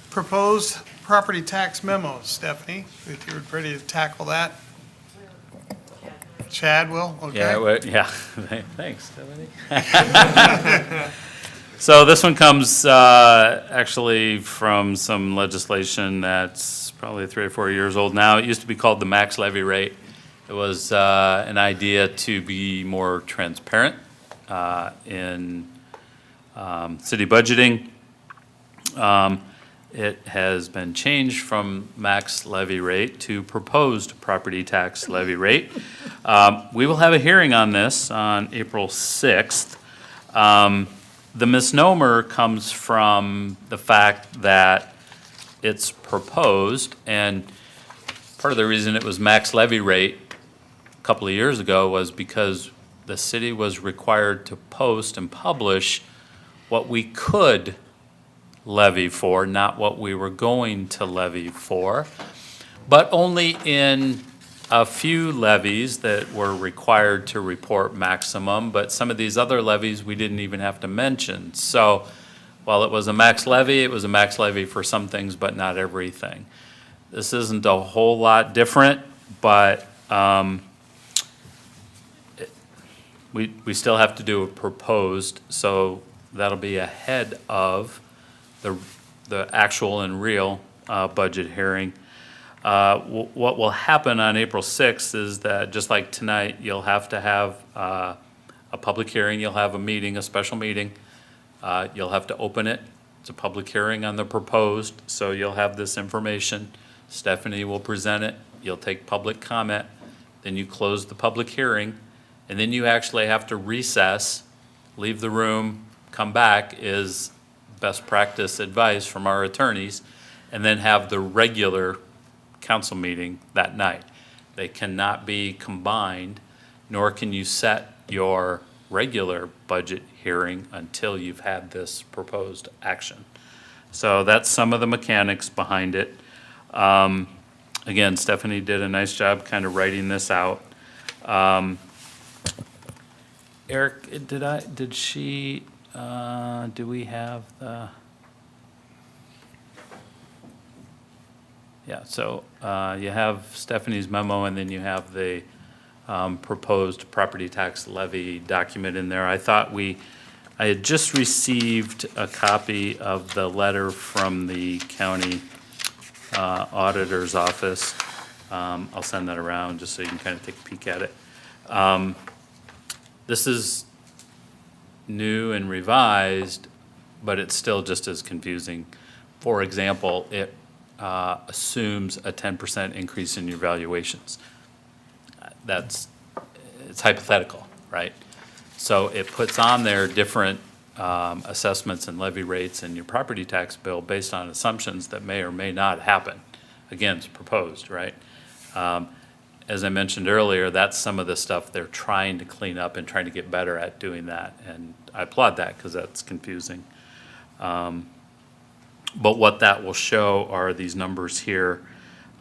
Proposed property tax memo. Stephanie, if you're ready to tackle that. Chad will, okay? Yeah, thanks, Stephanie. So this one comes actually from some legislation that's probably 3 or 4 years old now. It used to be called the max levy rate. It was an idea to be more transparent in city budgeting. It has been changed from max levy rate to proposed property tax levy rate. We will have a hearing on this on April 6th. The misnomer comes from the fact that it's proposed, and part of the reason it was max levy rate a couple of years ago was because the city was required to post and publish what we could levy for, not what we were going to levy for, but only in a few levies that were required to report maximum, but some of these other levies we didn't even have to mention. So while it was a max levy, it was a max levy for some things, but not everything. This isn't a whole lot different, but we still have to do a proposed, so that'll be ahead of the actual and real budget hearing. What will happen on April 6th is that, just like tonight, you'll have to have a public hearing, you'll have a meeting, a special meeting. You'll have to open it. It's a public hearing on the proposed, so you'll have this information. Stephanie will present it. You'll take public comment. Then you close the public hearing, and then you actually have to recess, leave the room, come back, is best practice advice from our attorneys, and then have the regular council meeting that night. They cannot be combined, nor can you set your regular budget hearing until you've had this proposed action. So that's some of the mechanics behind it. Again, Stephanie did a nice job kind of writing this out. Eric, do we have the? Yeah, so you have Stephanie's memo, and then you have the proposed property tax levy document in there. I had just received a copy of the letter from the county auditor's office. I'll send that around just so you can kind of take a peek at it. This is new and revised, but it's still just as confusing. For example, it assumes a 10% increase in your valuations. It's hypothetical, right? So it puts on there different assessments and levy rates in your property tax bill based on assumptions that may or may not happen. Again, it's proposed, right? As I mentioned earlier, that's some of the stuff they're trying to clean up and trying to get better at doing that. And I applaud that because that's confusing. But what that will show are these numbers here.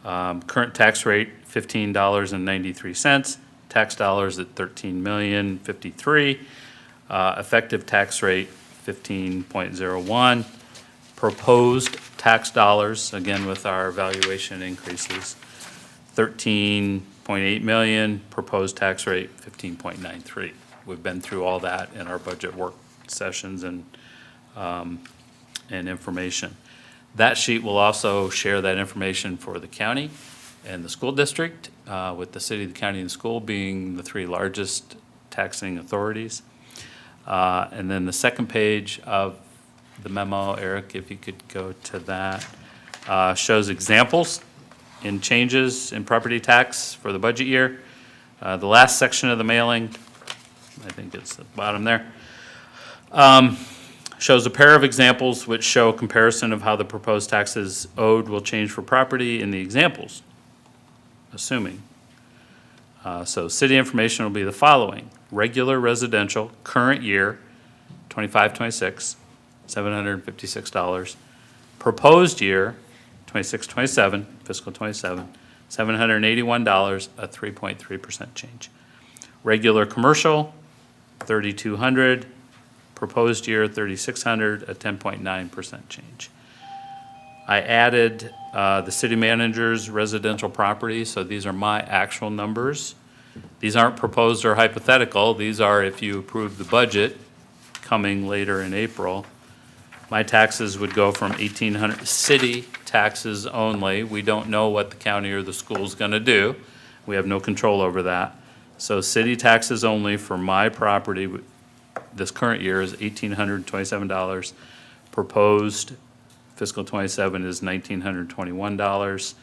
Current tax rate, $15.93. Tax dollars at $13,053,000. Effective tax rate, 15.01. Proposed tax dollars, again with our valuation increases, 13.8 million. Proposed tax rate, 15.93. We've been through all that in our budget work sessions and information. That sheet will also share that information for the county and the school district, with the city, the county, and the school being the three largest taxing authorities. And then the second page of the memo, Eric, if you could go to that, shows examples in changes in property tax for the budget year. The last section of the mailing, I think it's the bottom there, shows a pair of examples which show a comparison of how the proposed taxes owed will change for property in the examples, assuming. So city information will be the following: regular residential, current year, 25-26, $756. Proposed year, 26-27, fiscal 27, $781, a 3.3% change. Regular commercial, 3,200. Proposed year, 3,600, a 10.9% change. I added the city manager's residential property, so these are my actual numbers. These aren't proposed or hypothetical. These are if you approve the budget coming later in April. My taxes would go from 1,800, city taxes only. We don't know what the county or the school's gonna do. We have no control over that. So city taxes only for my property this current year is $1,827. Proposed fiscal 27 is $1,921,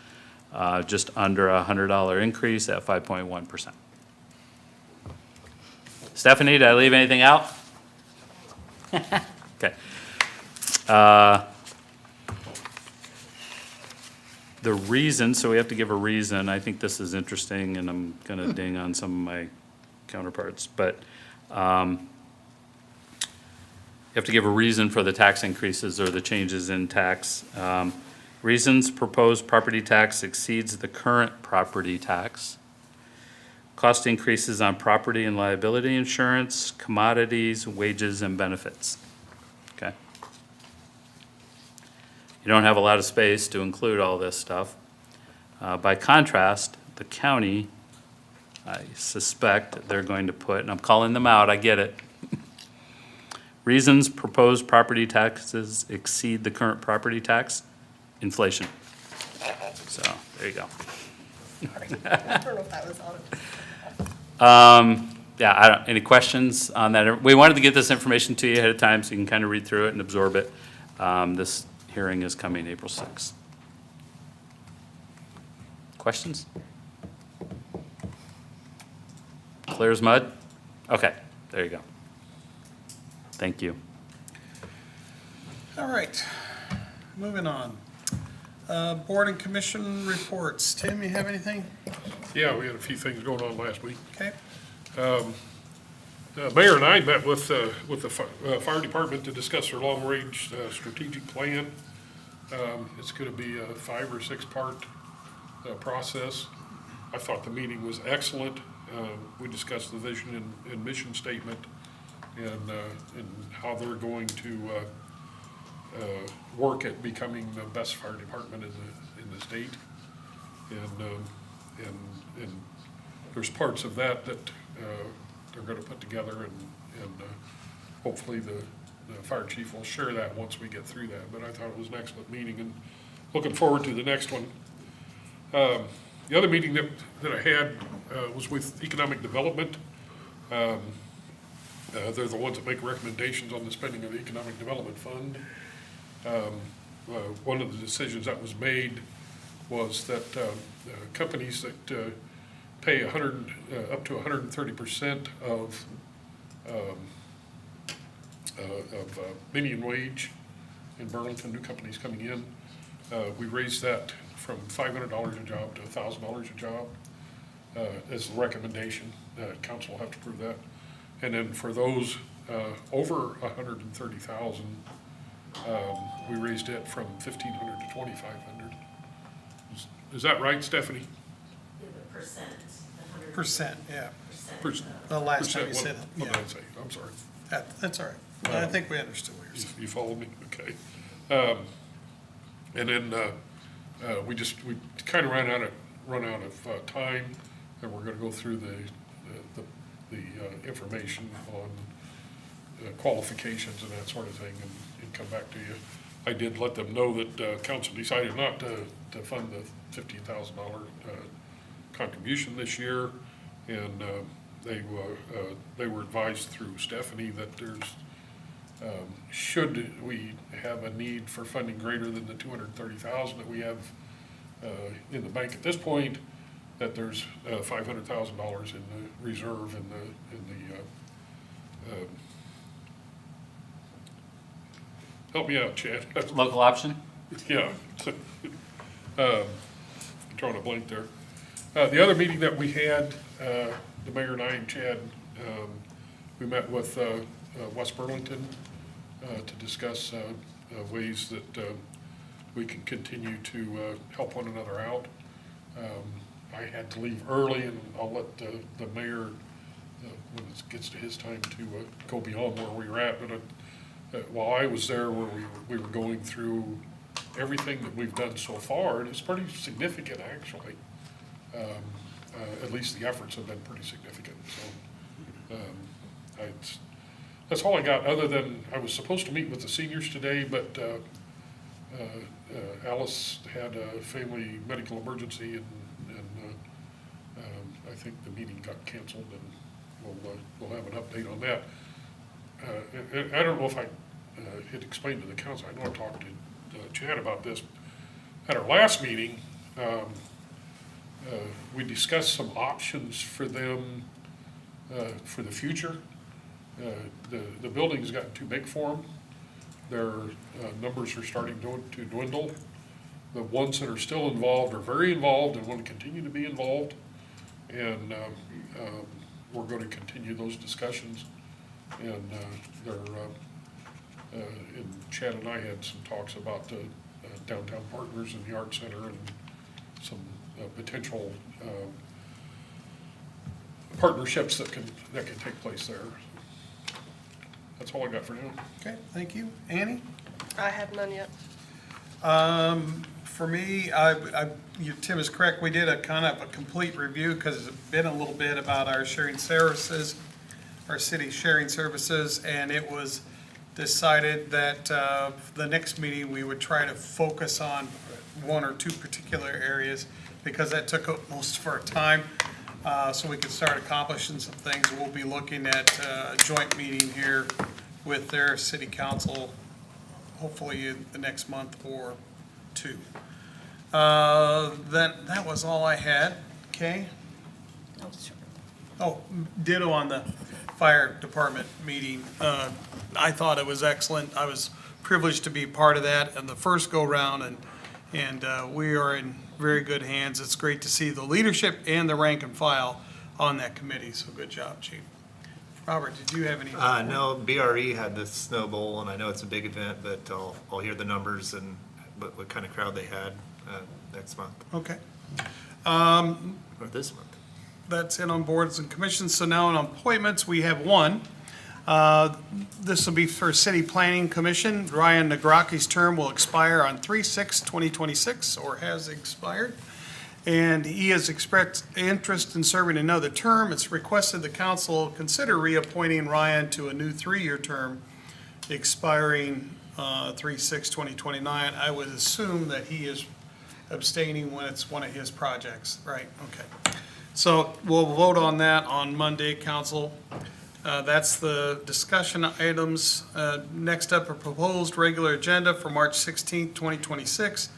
just under a $100 increase at 5.1%. Stephanie, did I leave anything out? Okay. The reason, so we have to give a reason. I think this is interesting, and I'm gonna ding on some of my counterparts, but you have to give a reason for the tax increases or the changes in tax. Reasons: proposed property tax exceeds the current property tax. Cost increases on property and liability insurance, commodities, wages, and benefits. Okay. You don't have a lot of space to include all this stuff. By contrast, the county, I suspect they're going to put, and I'm calling them out, I get it. Reasons: proposed property taxes exceed the current property tax, inflation. So, there you go. I don't know if that was on. Yeah, any questions on that? We wanted to get this information to you ahead of time so you can kind of read through it and absorb it. This hearing is coming April 6th. Questions? Clear as mud? Okay, there you go. Thank you. All right, moving on. Board and commission reports. Tim, you have anything? Yeah, we had a few things going on last week. Okay. Mayor and I met with the fire department to discuss their long-range strategic plan. It's going to be a 5 or 6 part process. I thought the meeting was excellent. We discussed the vision and mission statement and how they're going to work at becoming the best fire department in the state. And there's parts of that they're gonna put together and hopefully the fire chief will share that once we get through that. But I thought it was an excellent meeting and looking forward to the next one. The other meeting that I had was with Economic Development. They're the ones that make recommendations on the spending of the Economic Development Fund. One of the decisions that was made was that companies that pay up to 130% of median wage in Burlington, new companies coming in, we raised that from $500 a job to $1,000 a job as a recommendation. Council will have to approve that. And then for those over 130,000, we raised it from 1,500 to 2,500. Is that right, Stephanie? The percent, the 100%. Percent, yeah. Percent. The last time you Percent, said what it, did yeah. I say? I'm sorry. That's all right. I think we understood what you're saying. You follow me? Okay. And then we kind of run out of time, and we're going to go through the information on qualifications and that sort of thing and come back to you. I did let them know that council decided not to fund the $15,000 contribution this year, and they were advised through Stephanie that there's should we have a need for funding greater than the $230,000 that we have in the bank at this point, that there's $500,000 in the reserve in the help me out, Chad. Local option? Yeah. I'm drawing a blank there. The other meeting that we had, the mayor and I and Chad, we met with West Burlington to discuss ways that we can continue to help one another out. I had to leave early, and I'll let the mayor, when it gets to his time, to go beyond where we were at. But while I was there, where we were going through everything that we've done so far, and it's pretty significant, actually. At least the efforts have been pretty significant. So that's all I got, other than I was supposed to meet with the seniors today, but Alice had a family medical emergency, and I think the meeting got canceled, and we'll have an update on that. And I don't know if I had explained to the council. I know I talked to Chad about this at our last meeting. We discussed some options for them for the future. The building's gotten too big for them. Their numbers are starting to dwindle. The ones that are still involved are very involved and want to continue to be involved. And we're going to continue those discussions. And and Chad and I had some talks about the downtown partners and the art center and some potential partnerships that can take place there. That's all I got for now. Okay, thank you. Annie? I have none yet. For me, Tim is correct. We did a kind of a complete review because it's been a little bit about our sharing services, our city sharing services, and it was decided that the next meeting we would try to focus on one or two particular areas because that took up most of our time. So we could start accomplishing some things. We'll be looking at a joint meeting here with their city council, hopefully in the next month or two. Then that was all I had. Okay? Oh, ditto on the fire department meeting. I thought it was excellent. I was privileged to be part of that and the first go-round, and we are in very good hands. It's great to see the leadership and the rank and file on that committee, so good job, Chief. Robert, did you have any? No, BRE had the Snow Bowl, and I know it's a big event, but I'll hear the numbers and what kind of crowd they had next month, Okay. or this month. That's it on boards and commissions. So now on appointments, we have one. This will be for City Planning Commission. Ryan Nagraki's term will expire on 3/6/2026, or has expired. And he has expressed interest in serving another term. It's requested the council consider reappointing Ryan to a new 3-year term expiring 3/6/2029. I would assume that he is abstaining when it's one of his projects, right? Okay. So we'll vote on that on Monday, council. That's the discussion items. Next up, a proposed regular agenda for March 16th, 2026.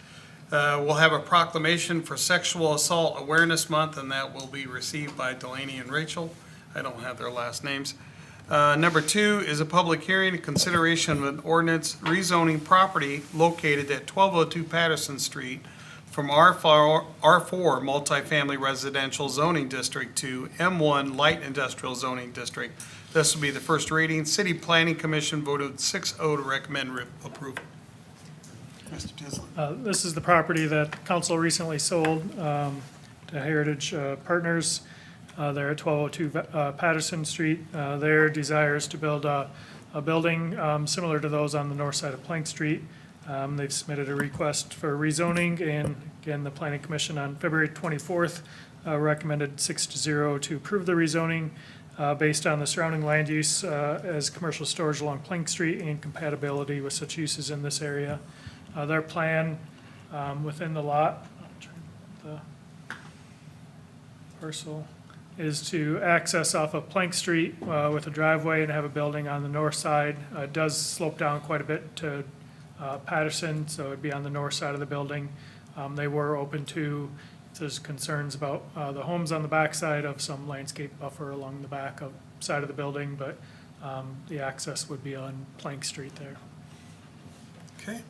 We'll have a proclamation for Sexual Assault Awareness Month, and that will be received by Delaney and Rachel. I don't have their last names. Number 2 is a public hearing and consideration of an ordinance rezoning property located at 1202 Patterson Street from R4 multifamily residential zoning district to M1 light industrial zoning district. This will be the first reading. City Planning Commission voted 6-0 to recommend approval. Mr. Tislett. This is the property that council recently sold to Heritage Partners. They're at 1202 Patterson Street. Their desire is to build a building similar to those on the north side of Plank Street. They've submitted a request for rezoning, and again, the Planning Commission on February 24th recommended 6-0 to approve the rezoning based on the surrounding land use as commercial storage along Plank Street and compatibility with such uses in this area. Their plan within the lot, the parcel, is to access off of Plank Street with a driveway and have a building on the north side. It does slope down quite a bit to Patterson, so it'd be on the north side of the building. They were open to, if there's concerns about the homes on the backside, of some landscape buffer along the back of side of the building, but the access would be on Plank Street there. Okay.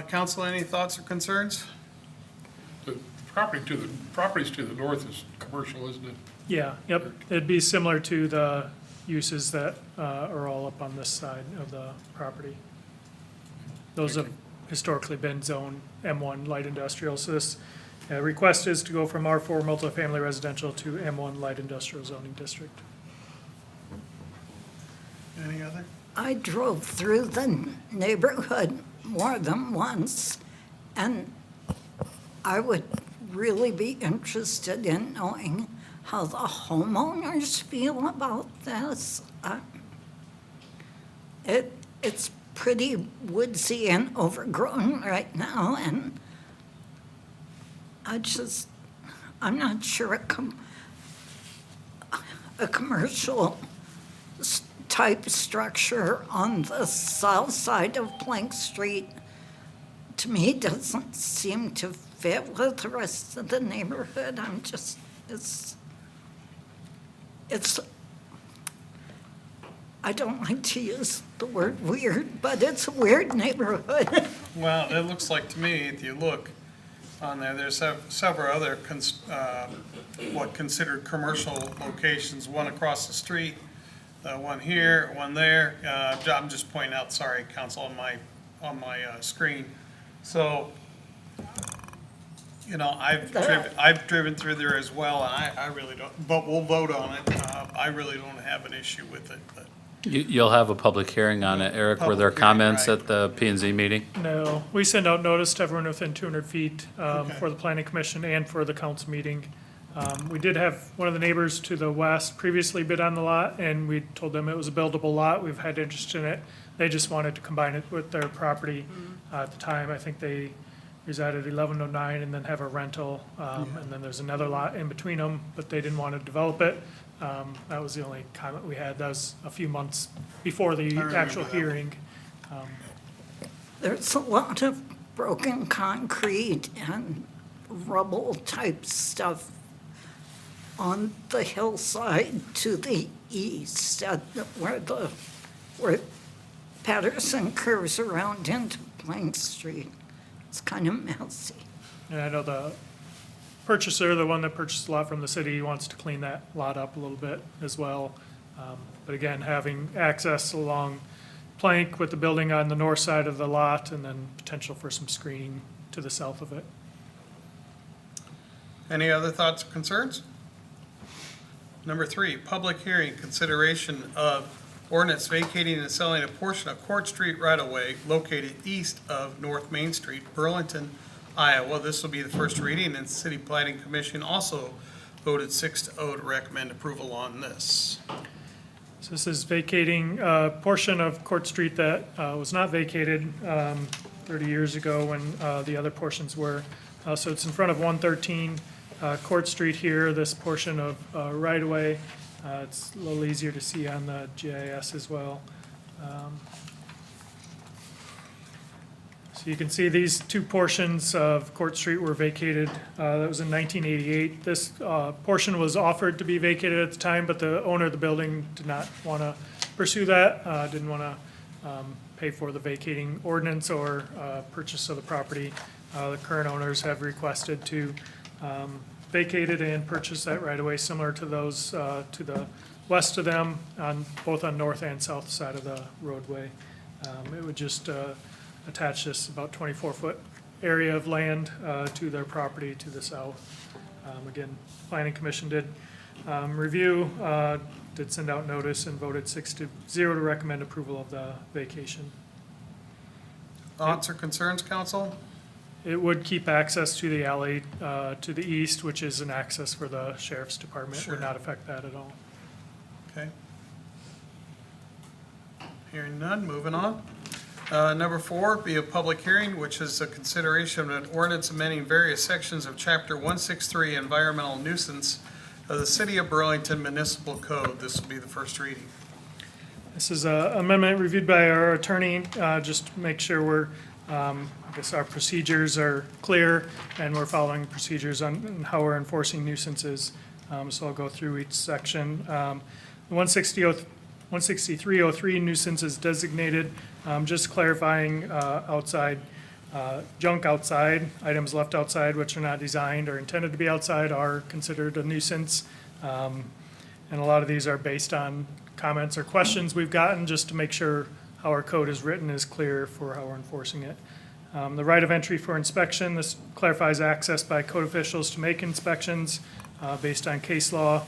Council, any thoughts or concerns? The properties to the north is commercial, isn't it? Yeah, yep, it'd be similar to the uses that are all up on this side of the property. Those have historically been zone M1 light industrial, so this request is to go from R4 multifamily residential to M1 light industrial zoning district. Any other? I drove through the neighborhood more than once, and I would really be interested in knowing how the homeowners feel about this. It's pretty woodsy and overgrown right now, and I'm not sure a commercial type structure on the south side of Plank Street, to me, doesn't seem to fit with the rest of the neighborhood. I don't like to use the word weird, but it's a weird neighborhood. Well, it looks like to me, if you look on there, there's several other what considered commercial locations, one across the street, one here, one there. I'm just pointing out, sorry, council, on my screen. So, you know, I've driven through there as well, and I really don't, but we'll vote on it. I really don't have an issue with it, but. You'll have a public hearing on it, Eric. Were there Public hearing, comments right. at the P and Z meeting? No, we send out notice to everyone within 200 feet Okay. for the planning commission and for the council meeting. We did have one of the neighbors to the west previously bid on the lot, and we told them it was a buildable lot. We've had interest in it. They just wanted to combine it with their property. At the time, I think they resided 1109 and then have a rental. And then there's another lot in between them, but they didn't want to develop it. That was the only comment we had. That was a few months before the remember actual that one. hearing. There's a lot of broken concrete and rubble type stuff on the hillside to the east where Patterson curves around into Plank Street. It's kind of messy. And I know the purchaser, the one that purchased the lot from the city, wants to clean that lot up a little bit as well. But again, having access along Plank with the building on the north side of the lot and then potential for some screening to the south of it. Any other thoughts or concerns? Number 3, public hearing, consideration of ordinance vacating and selling a portion of Court Street right-of-way located east of North Main Street, Burlington, Iowa. This will be the first reading, and City Planning Commission also voted 6-0 to recommend approval on this. So this is vacating a portion of Court Street that was not vacated 30 years ago when the other portions were. So it's in front of 113 Court Street here, this portion of right-of-way. It's a little easier to see on the GIS as well. So you can see these two portions of Court Street were vacated. That was in 1988. This portion was offered to be vacated at the time, but the owner of the building did not want to pursue that, didn't want to pay for the vacating ordinance or purchase of the property. The current owners have requested to vacate it and purchase that right away, similar to those to the west of them, both on north and south side of the roadway. It would just attach this about 24-foot area of land to their property to the south. Again, Planning Commission did review, did send out notice and voted 6-0 to recommend approval of the vacation. Thoughts or concerns, council? It would keep access to the alley to the east, which is an access for the sheriff's department. Sure. Would not affect that at all. Okay. Hearing none, moving on. Number 4, be a public hearing, which is a consideration of an ordinance amending various sections of Chapter 163 Environmental Nuisance of the City of Burlington Municipal Code. This will be the first reading. This is an amendment reviewed by our attorney, just to make sure we're, I guess our procedures are clear and we're following procedures on how we're enforcing nuisances. So I'll go through each section. 16303 nuisance is designated, just clarifying outside, junk outside, items left outside which are not designed or intended to be outside are considered a nuisance. And a lot of these are based on comments or questions we've gotten just to make sure how our code is written is clear for how we're enforcing it. The right of entry for inspection, this clarifies access by code officials to make inspections based on case law.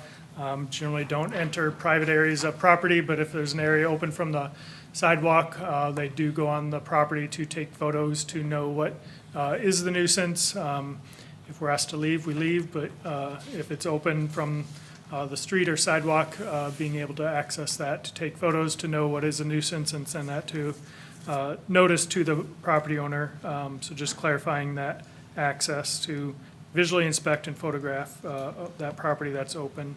Generally don't enter private areas of property, but if there's an area open from the sidewalk, they do go on the property to take photos to know what is the nuisance. If we're asked to leave, we leave, but if it's open from the street or sidewalk, being able to access that to take photos to know what is a nuisance and send that to notice to the property owner. So just clarifying that access to visually inspect and photograph that property that's open.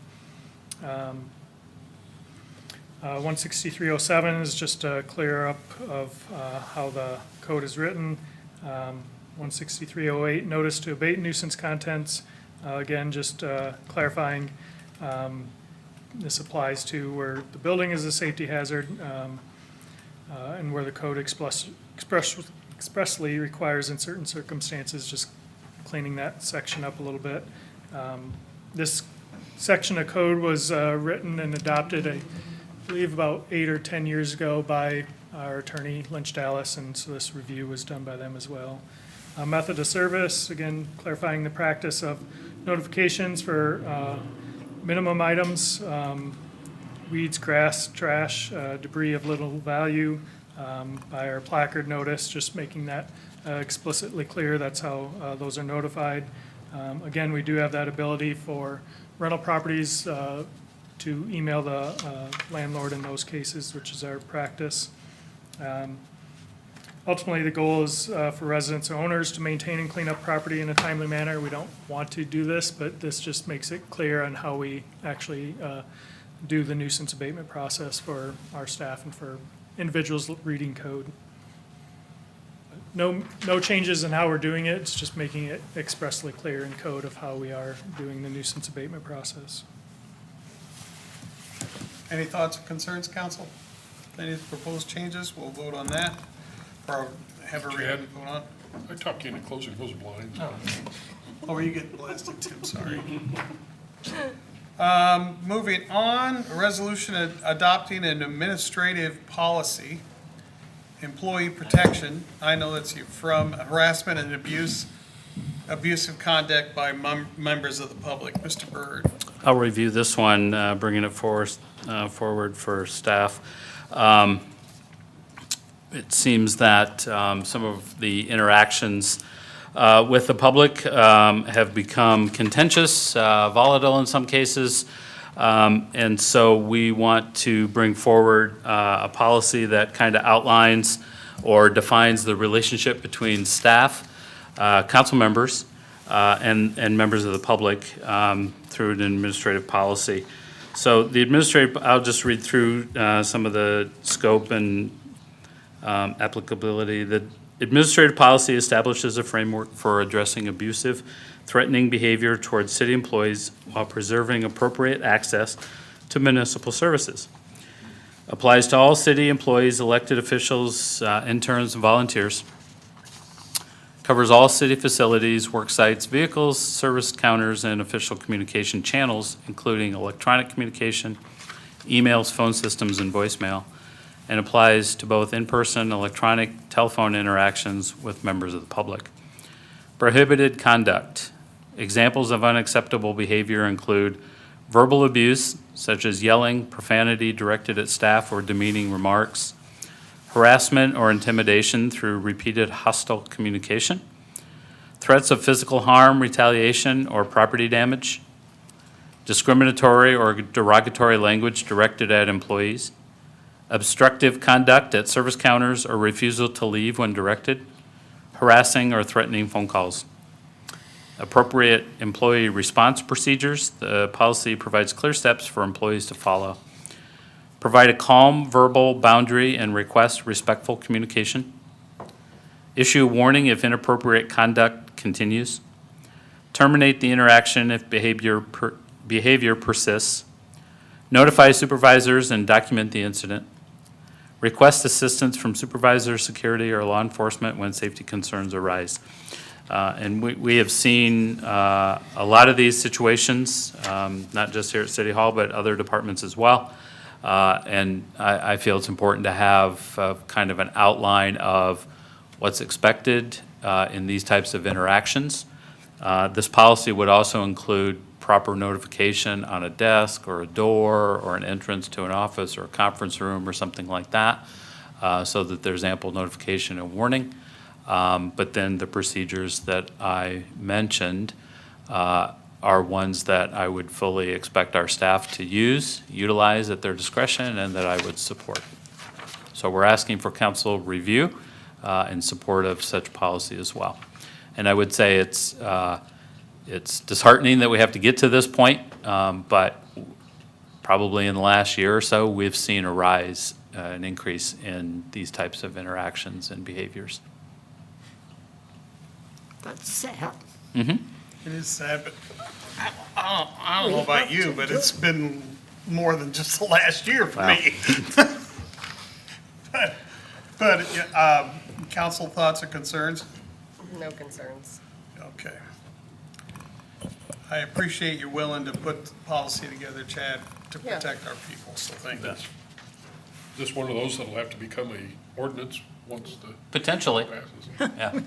16307 is just a clear up of how the code is written. 16308, notice to abate nuisance contents. Again, just clarifying this applies to where the building is a safety hazard and where the code expressly requires in certain circumstances, just cleaning that section up a little bit. This section of code was written and adopted, I believe, about 8 or 10 years ago by our attorney, Lynch Dallas, and so this review was done by them as well. Method of service, again, clarifying the practice of notifications for minimum items, weeds, grass, trash, debris of little value, by our placard notice, just making that explicitly clear. That's how those are notified. Again, we do have that ability for rental properties to email the landlord in those cases, which is our practice. Ultimately, the goal is for residents or owners to maintain and clean up property in a timely manner. We don't want to do this, but this just makes it clear on how we actually do the nuisance abatement process for our staff and for individuals reading code. No changes in how we're doing it. It's just making it expressly clear in code of how we are doing the nuisance abatement process. Any thoughts or concerns, council? Any of the proposed changes? We'll vote on that. Or have a read and vote on. I talked you into closing those blinds. Oh, were you getting blasted, Tim? Sorry. Moving on, a resolution adopting an administrative policy, employee protection. I know that's from harassment and abusive conduct by members of the public. Mr. Byrd. I'll review this one, bringing it forward for staff. It seems that some of the interactions with the public have become contentious, volatile in some cases. And so we want to bring forward a policy that kind of outlines or defines the relationship between staff, council members, and members of the public through an administrative policy. So the administrative, I'll just read through some of the scope and applicability. The administrative policy establishes a framework for addressing abusive, threatening behavior towards city employees while preserving appropriate access to municipal services. Applies to all city employees, elected officials, interns, and volunteers. Covers all city facilities, work sites, vehicles, service counters, and official communication channels, including electronic communication, emails, phone systems, and voicemail, and applies to both in-person, electronic, telephone interactions with members of the public. Prohibited conduct. Examples of unacceptable behavior include verbal abuse, such as yelling, profanity directed at staff, or demeaning remarks, harassment or intimidation through repeated hostile communication, threats of physical harm, retaliation, or property damage, discriminatory or derogatory language directed at employees, obstructive conduct at service counters or refusal to leave when directed, harassing or threatening phone calls. Appropriate employee response procedures. The policy provides clear steps for employees to follow. Provide a calm verbal boundary and request respectful communication. Issue warning if inappropriate conduct continues. Terminate the interaction if behavior persists. Notify supervisors and document the incident. Request assistance from supervisors, security, or law enforcement when safety concerns arise. And we have seen a lot of these situations, not just here at City Hall, but other departments as well. And I feel it's important to have kind of an outline of what's expected in these types of interactions. This policy would also include proper notification on a desk or a door or an entrance to an office or a conference room or something like that, so that there's ample notification and warning. But then the procedures that I mentioned are ones that I would fully expect our staff to utilize at their discretion, and that I would support. So we're asking for council review in support of such policy as well. And I would say it's disheartening that we have to get to this point, but probably in the last year or so, we've seen a rise, an increase in these types of interactions and behaviors. That's sad. It is sad, but I don't know about you, but it's been more than just the last year for me. But council thoughts or concerns? No concerns. Okay. I appreciate you willing to put the policy together, Chad, to Yeah. protect our people, so thank you. Is this one of those that'll have to become a ordinance once the Potentially, passes? yeah.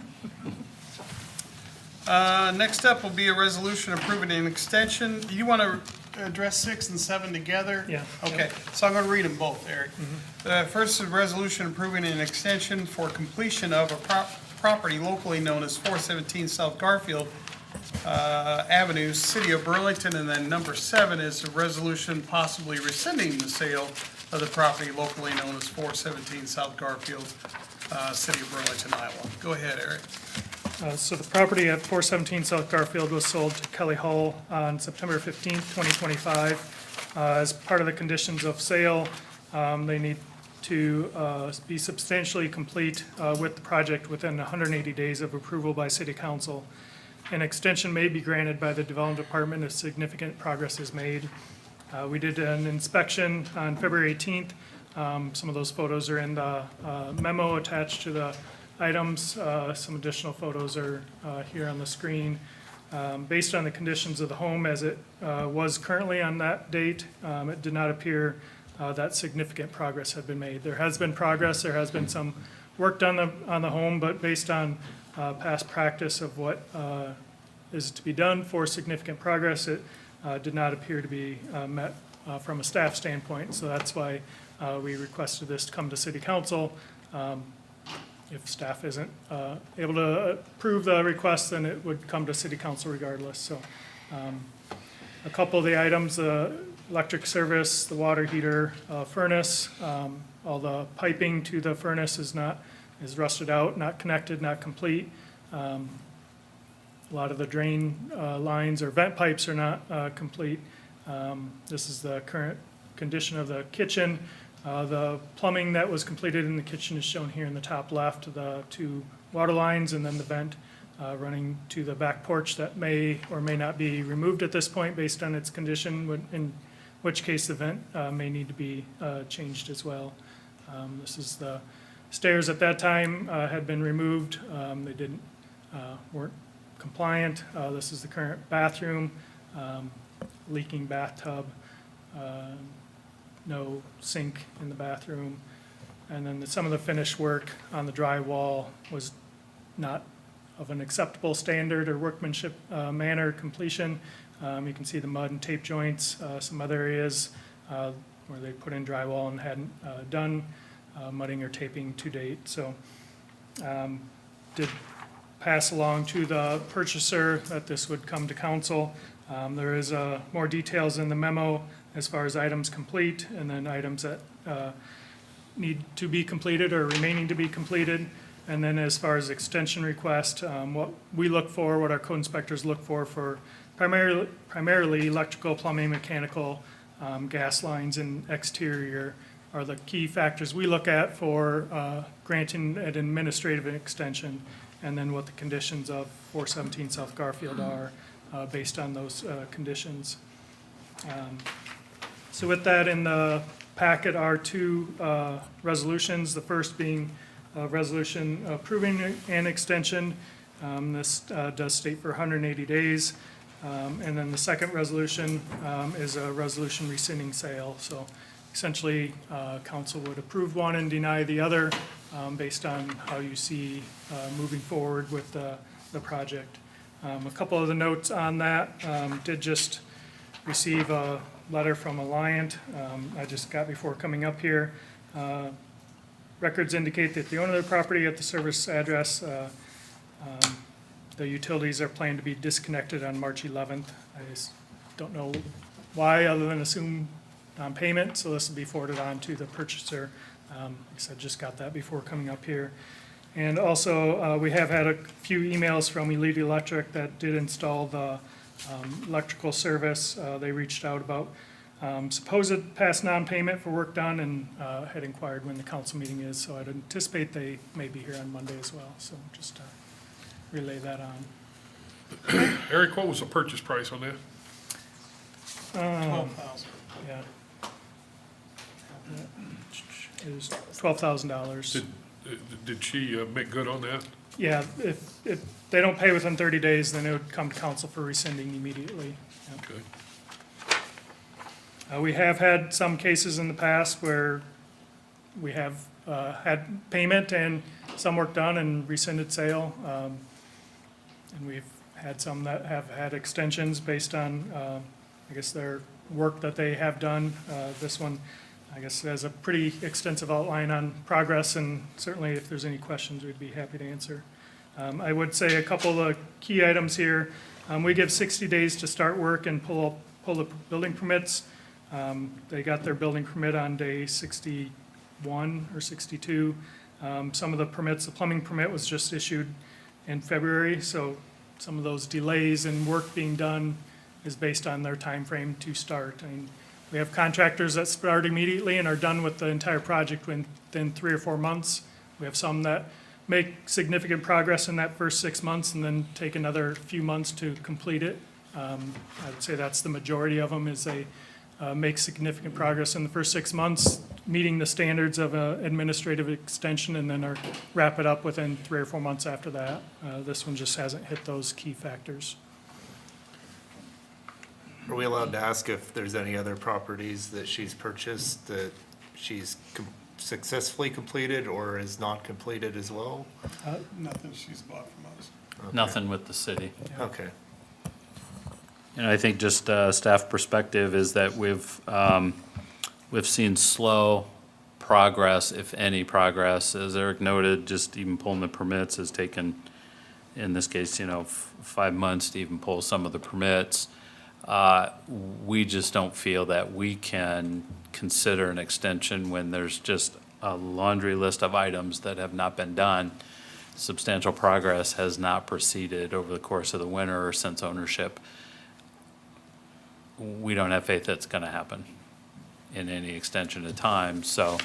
Next up will be a resolution approving an extension. Do you want to address 6 and 7 together? Yeah. Okay, so I'm going to read them both, Eric. First is a resolution approving an extension for completion of a property locally known as 417 South Garfield Avenue, City of Burlington. And then number 7 is a resolution possibly rescinding the sale of the property locally known as 417 South Garfield, City of Burlington, Iowa. Go ahead, Eric. So the property at 417 South Garfield was sold to Kelly Hull on September 15th, 2025. As part of the conditions of sale, they need to be substantially complete with the project within 180 days of approval by City Council. An extension may be granted by the Development Department if significant progress is made. We did an inspection on February 18th Some of those photos are in the memo attached to the items. Some additional photos are here on the screen. Based on the conditions of the home as it was currently on that date, it did not appear that significant progress had been made. There has been progress, there has been some work done on the home, but based on past practice of what is to be done for significant progress, it did not appear to be met from a staff standpoint. So that's why we requested this to come to city council. If staff isn't able to approve the request, then it would come to city council regardless. So a couple of the items, the electric service, the water heater, furnace, all the piping to the furnace is rusted out, not connected, not complete. A lot of the drain lines or vent pipes are not complete. This is the current condition of the kitchen. The plumbing that was completed in the kitchen is shown here in the top left, the 2 water lines and then the vent running to the back porch that may or may not be removed at this point based on its condition, in which case the vent may need to be changed as well. This is the stairs at that time had been removed. They weren't compliant. This is the current bathroom, leaking bathtub, no sink in the bathroom. And then some of the finished work on the drywall was not of an acceptable standard or workmanship manner completion. You can see the mud and tape joints, some other areas where they put in drywall and hadn't done mudding or taping to date. So did pass along to the purchaser that this would come to council. There is more details in the memo as far as items complete and then items that need to be completed or remaining to be completed. And then as far as extension request, what we look for, what our code inspectors look for primarily electrical, plumbing, mechanical, gas lines, and exterior are the key factors we look at for granting an administrative extension, and then what the conditions of 417 South Garfield are based on those conditions. So with that in the packet are 2 resolutions, the first being a resolution approving an extension. This does state for 180 days. And then the second resolution is a resolution rescinding sale. So essentially, council would approve one and deny the other based on how you see moving forward with the project. A couple of the notes on that, did just receive a letter from Alliant. I just got before coming up here. Records indicate that the owner of the property at the service address, the utilities are planned to be disconnected on March 11th. I just don't know why, other than assume non-payment, so this will be forwarded on to the purchaser. Like I said, just got that before coming up here. And also, we have had a few emails from Elite Electric that did install the electrical service. They reached out about supposed past non-payment for work done and had inquired when the council meeting is, so I'd anticipate they may be here on Monday as well, so just relay that on. Eric, what was the purchase price on that? 12,000. Yeah. It was $12,000. Did she make good on that? Yeah, if they don't pay within 30 days, then it would come to council for rescinding immediately. Yeah. Okay. We have had some cases in the past where we have had payment and some work done and rescinded sale. And we've had some that have had extensions based on, I guess, their work that they have done. This one, I guess, has a pretty extensive outline on progress, and certainly if there's any questions, we'd be happy to answer. I would say a couple of key items here. We give 60 days to start work and pull the building permits. They got their building permit on day 61 or 62. Some of the permits, the plumbing permit was just issued in February, so some of those delays in work being done is based on their time frame to start. I mean, we have contractors that start immediately and are done with the entire project within 3 or 4 months. We have some that make significant progress in that first 6 months and then take another few months to complete it. I would say that's the majority of them, is they make significant progress in the first 6 months, meeting the standards of an administrative extension, and then wrap it up within 3 or 4 months after that. This one just hasn't hit those key factors. Are we allowed to ask if there's any other properties that she's purchased that she's successfully completed or is not completed as well? Nothing she's bought from us. Okay. Nothing with the city. Okay. And I think just staff perspective is that we've seen slow progress, if any progress. As Eric noted, just even pulling the permits has taken, in this case, 5 months to even pull some of the permits. We just don't feel that we can consider an extension when there's just a laundry list of items that have not been done. Substantial progress has not proceeded over the course of the winter or since ownership. We don't have faith that's going to happen in any extension of time. So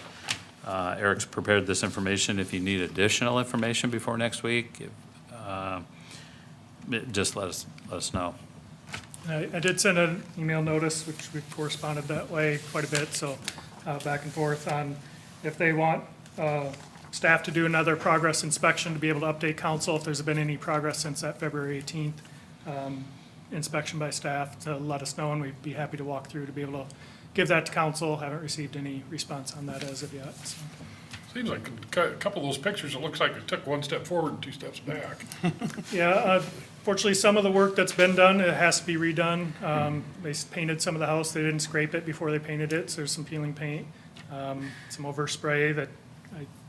Eric's prepared this information. If you need additional information before next week, just let us know. I did send an email notice, which we corresponded that way quite a bit, so back and forth on if they want staff to do another progress inspection to be able to update council if there's been any progress since that February 18th inspection by staff, to let us know, and we'd be happy to walk through to be able to give that to council. Haven't received any response on that as of yet. So. Seems like a couple of those pictures, it looks like it took 1 step forward and 2 steps back. Yeah, fortunately, some of the work that's been done, it has to be redone. They painted some of the house, they didn't scrape it before they painted it, so there's some peeling paint, some overspray that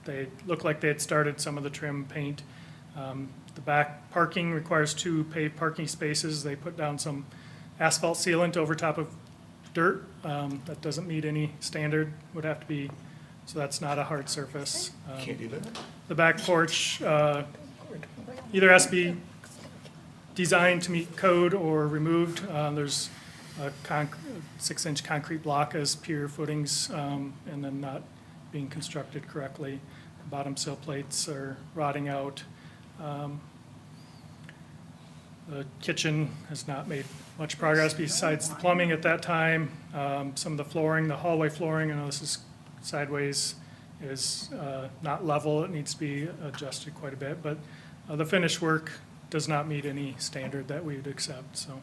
they looked like they had started some of the trim paint. The back parking requires 2 paved parking spaces. They put down some asphalt sealant over top of dirt. That doesn't meet any standard, would have to be, so that's not a hard surface. Can't do that? The back porch either has to be designed to meet code or removed. There's a 6-inch concrete block as pier footings, and then not being constructed correctly. Bottom sill plates are rotting out. The kitchen has not made much progress besides the plumbing at that time. Some of the flooring, the hallway flooring, I know this is sideways, is not level. It needs to be adjusted quite a bit, but the finished work does not meet any standard that we would accept, so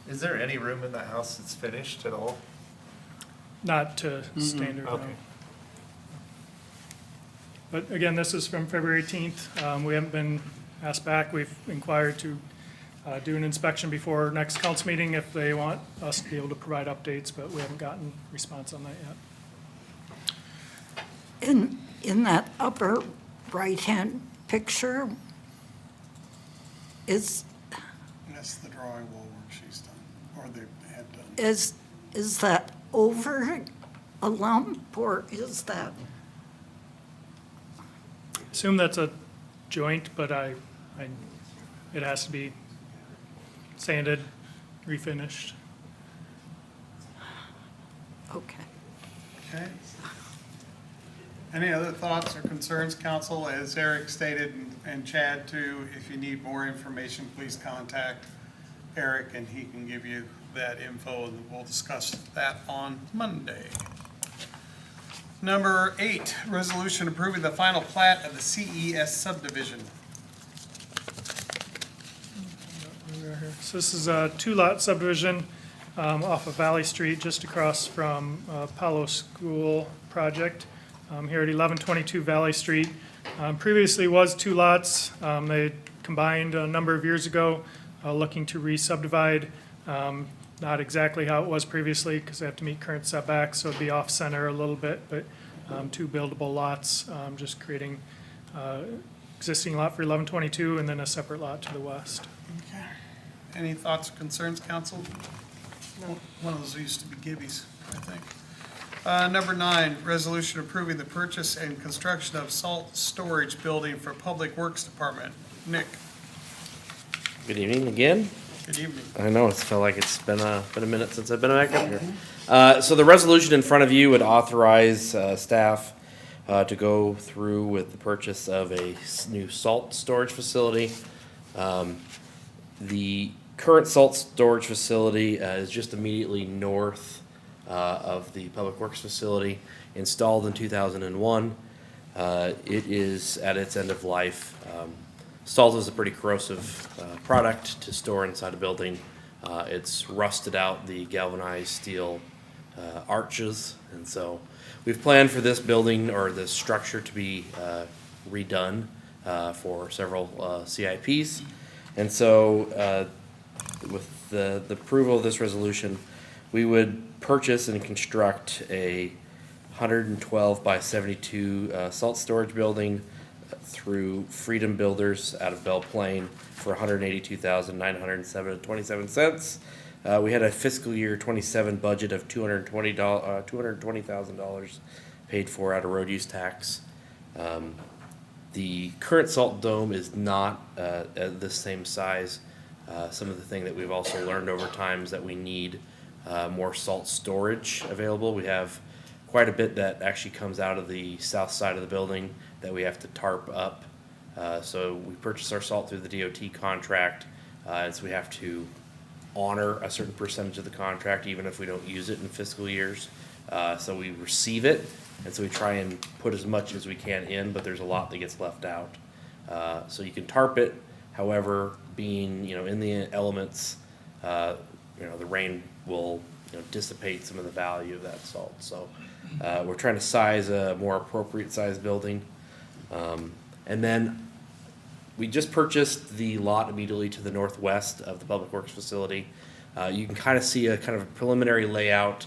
Is there any room in the house that's finished at all? not to standard. No. Okay. But again, this is from February 18th. We haven't been asked back. We've inquired to do an inspection before next council meeting if they want us to be able to provide updates, but we haven't gotten response on that yet. In that upper right-hand picture, That's the drywall work she's done, or they had done. is that over a lump, or is that, Assume that's a joint, but it has to be sanded, refinished. okay. Okay. Any other thoughts or concerns, council? As Eric stated, and Chad too, if you need more information, please contact Eric and he can give you that info, and we'll discuss that on Monday. Number 8, resolution approving the final plat of the CES subdivision. So this is a 2-lot subdivision off of Valley Street, just across from Palo School project, here at 1122 Valley Street. Previously was 2 lots. They combined a number of years ago, looking to re-subdivide. Not exactly how it was previously, because they have to meet current setbacks, so it'd be off-center a little bit, but 2 buildable lots, just creating existing lot for 1122 and then a separate lot to the west. Okay. Any thoughts or concerns, council? One of those used to be Gibby's, I think. Number 9, resolution approving the purchase and construction of salt storage building for Public Works Department. Nick, Good evening again. good evening. I know it's felt like it's been a minute since I've been back up here. So the resolution in front of you would authorize staff to go through with the purchase of a new salt storage facility. The current salt storage facility is just immediately north of the Public Works facility, installed in 2001. It is at its end of life. Salt is a pretty corrosive product to store inside a building. It's rusted out the galvanized steel arches, and so we've planned for this building or this structure to be redone for several CIPs. And so with the approval of this resolution, we would purchase and construct a 112 by 72 salt storage building through Freedom Builders out of Belle Plaine for $182,907.27. We had a fiscal year 27 budget of $220,000 paid for out of road use tax. The current salt dome is not at the same size. Some of the thing that we've also learned over time is that we need more salt storage available. We have quite a bit that actually comes out of the south side of the building that we have to tarp up. So we purchase our salt through the DOT contract, and so we have to honor a certain percentage of the contract even if we don't use it in fiscal years. So we receive it, and so we try and put as much as we can in, but there's a lot that gets left out. So you can tarp it, however, being, in the elements, the rain will, dissipate some of the value of that salt. So we're trying to size a more appropriate sized building. And then we just purchased the lot immediately to the northwest of the Public Works facility. You can kind of see a kind of preliminary layout.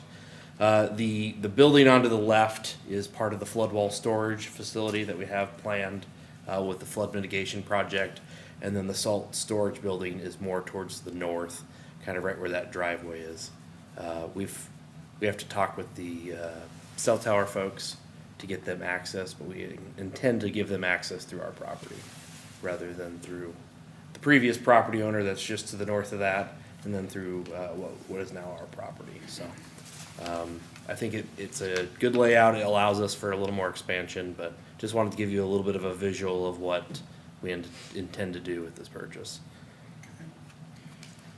The building onto the left is part of the flood wall storage facility that we have planned with the flood mitigation project. And then the salt storage building is more towards the north, kind of right where that driveway is. We have to talk with the cell tower folks to get them access, but we intend to give them access through our property rather than through the previous property owner that's just to the north of that, and then through what is now our property. So I think it's a good layout. It allows us for a little more expansion, but just wanted to give you a little bit of a visual of what we intend to do with this purchase.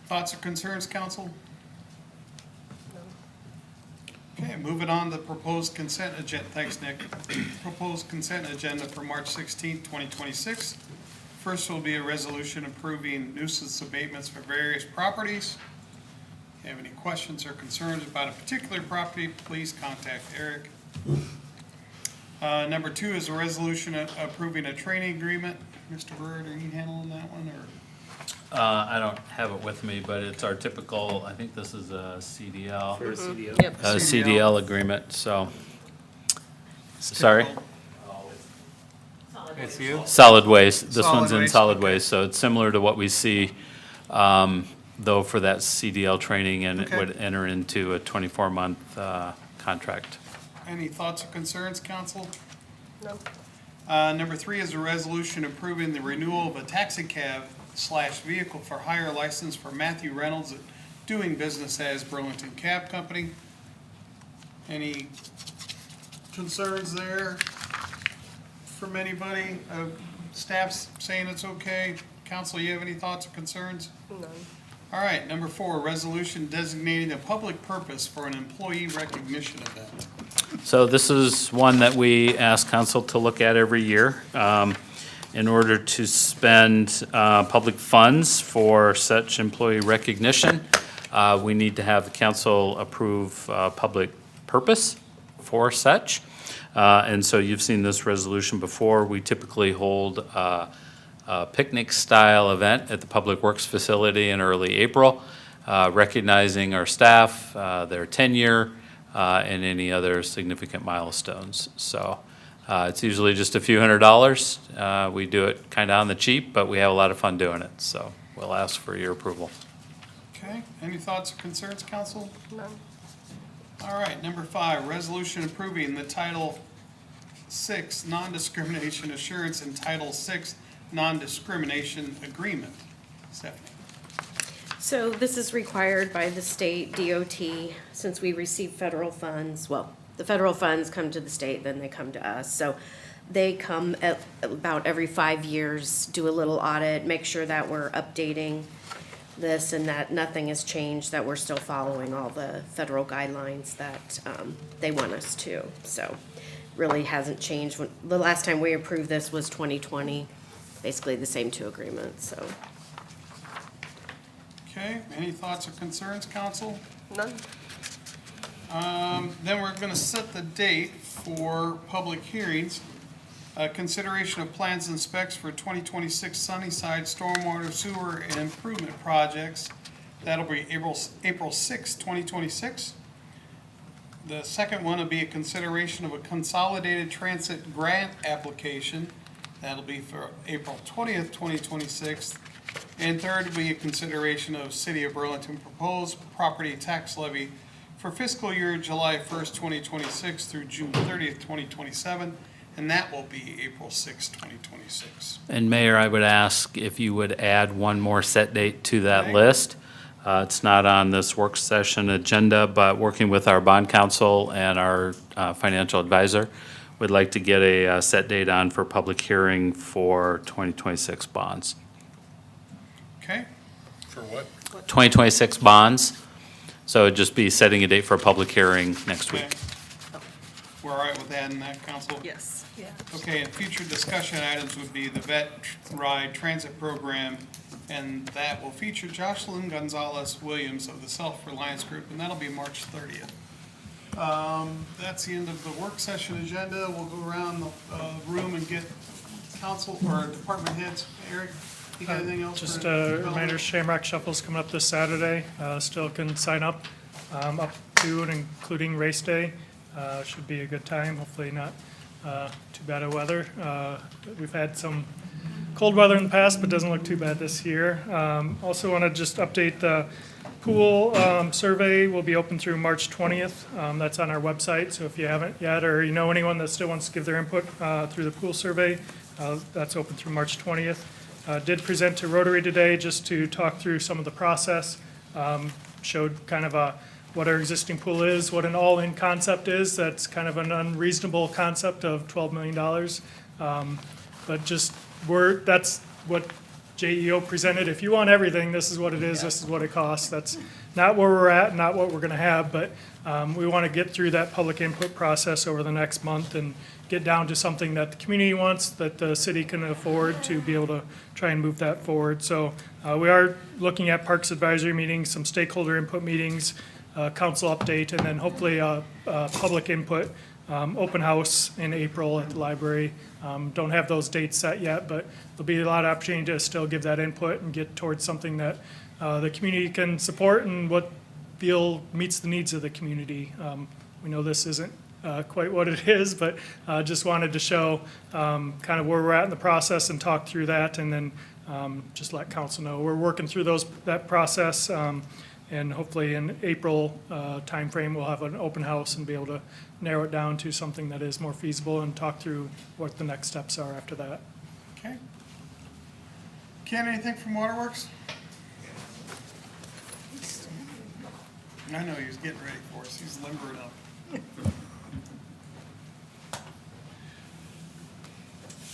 Thoughts or concerns, council? Okay, moving on to proposed consent agenda. Thanks, Nick. Proposed consent agenda for March 16th, 2026. First will be a resolution approving nuisance abatements for various properties. If you have any questions or concerns about a particular property, please contact Eric. Number 2 is a resolution approving a training agreement. Mr. Bird, are you handling that one, or? I don't have it with me, but it's our typical, I think this is a CDL. Yep. CDL agreement, so. Sorry? It's you? Solid waste. This Solid one's in waste, solid okay. waste, so it's similar to what we see, though, for that CDL training, and it Okay. would enter into a 24-month contract. Any thoughts or concerns, council? No. Number 3 is a resolution approving the renewal of a taxi cab / vehicle for hire license for Matthew Reynolds at doing business as Burlington Cab Company. Any concerns there from anybody? Staff's saying it's okay. Council, you have any thoughts or concerns? None. All right, number 4, resolution designating a public purpose for an employee recognition event. So this is one that we ask council to look at every year. In order to spend public funds for such employee recognition, we need to have the council approve public purpose for such. And so you've seen this resolution before. We typically hold a picnic-style event at the Public Works facility in early April, recognizing our staff, their tenure, and any other significant milestones. So it's usually just a few $100s. We do it kind of on the cheap, but we have a lot of fun doing it. So we'll ask for your approval. Okay, any thoughts or concerns, council? None. All right, number 5, resolution approving the Title VI Non-Discrimination Assurance and Title VI Non-Discrimination Agreement. Stephanie? So this is required by the state DOT, since we receive federal funds. Well, the federal funds come to the state, then they come to us. So they come at about every 5 years, do a little audit, make sure that we're updating this and that nothing has changed, that we're still following all the federal guidelines that they want us to. So really hasn't changed. The last time we approved this was 2020, basically the same two agreements, so. Okay, any thoughts or concerns, council? None? Then we're gonna set the date for public hearings. Consideration of plans and specs for 2026 Sunnyside Stormwater Sewer and Improvement Projects. That'll be April 6, 2026. The second one will be a consideration of a consolidated transit grant application. That'll be for April 20th, 2026. And third will be a consideration of City of Burlington proposed property tax levy for fiscal year July 1st, 2026 through June 30th, 2027, and that will be April 6th, 2026. And Mayor, I would ask if you would add one more set date to that Okay. list. It's not on this work session agenda, but working with our bond counsel and our financial advisor, we'd like to get a set date on for public hearing for 2026 bonds. Okay, For what? 2026 bonds, so it'd just be setting a date for a public hearing next okay. week. We're all right with adding that, council? Yes. Yeah. Okay, and future discussion items would be the vet ride transit program, and that will feature Jocelyn Gonzalez Williams of the Self-Reliance Group, and that'll be March 30th. That's the end of the work session agenda. We'll go around the room and get council or department heads. Eric, you got anything else? Just for a development? reminder, Shamrock Shuffle's coming up this Saturday. Still can sign up to and including race day. Should be a good time, hopefully not too bad of weather. We've had some cold weather in the past, but doesn't look too bad this year. Also want to just update the pool survey will be open through March 20th. That's on our website, so if you haven't yet, or you know anyone that still wants to give their input through the pool survey, that's open through March 20th. Did present to Rotary today just to talk through some of the process. Showed kind of what our existing pool is, what an all-in concept is. That's kind of an unreasonable concept of $12 million. But just that's what JEO presented. If you want everything, this is what it is, this is what it costs. That's not where we're at, not what we're gonna have, but we want to get through that public input process over the next month and get down to something that the community wants, that the city can afford to be able to try and move that forward. So we are looking at Parks Advisory meetings, some stakeholder input meetings, council update, and then hopefully public input, open house in April at the library. Don't have those dates set yet, but there'll be a lot of opportunity to still give that input and get towards something that the community can support and what meets the needs of the community. We know this isn't quite what it is, but just wanted to show kind of where we're at in the process and talk through that, and then just let council know. We're working through that process, and hopefully in April timeframe, we'll have an open house and be able to narrow it down to something that is more feasible and talk through what the next steps are after that. Okay. Ken, anything from Waterworks? I know he was getting ready for us. He's limbering up.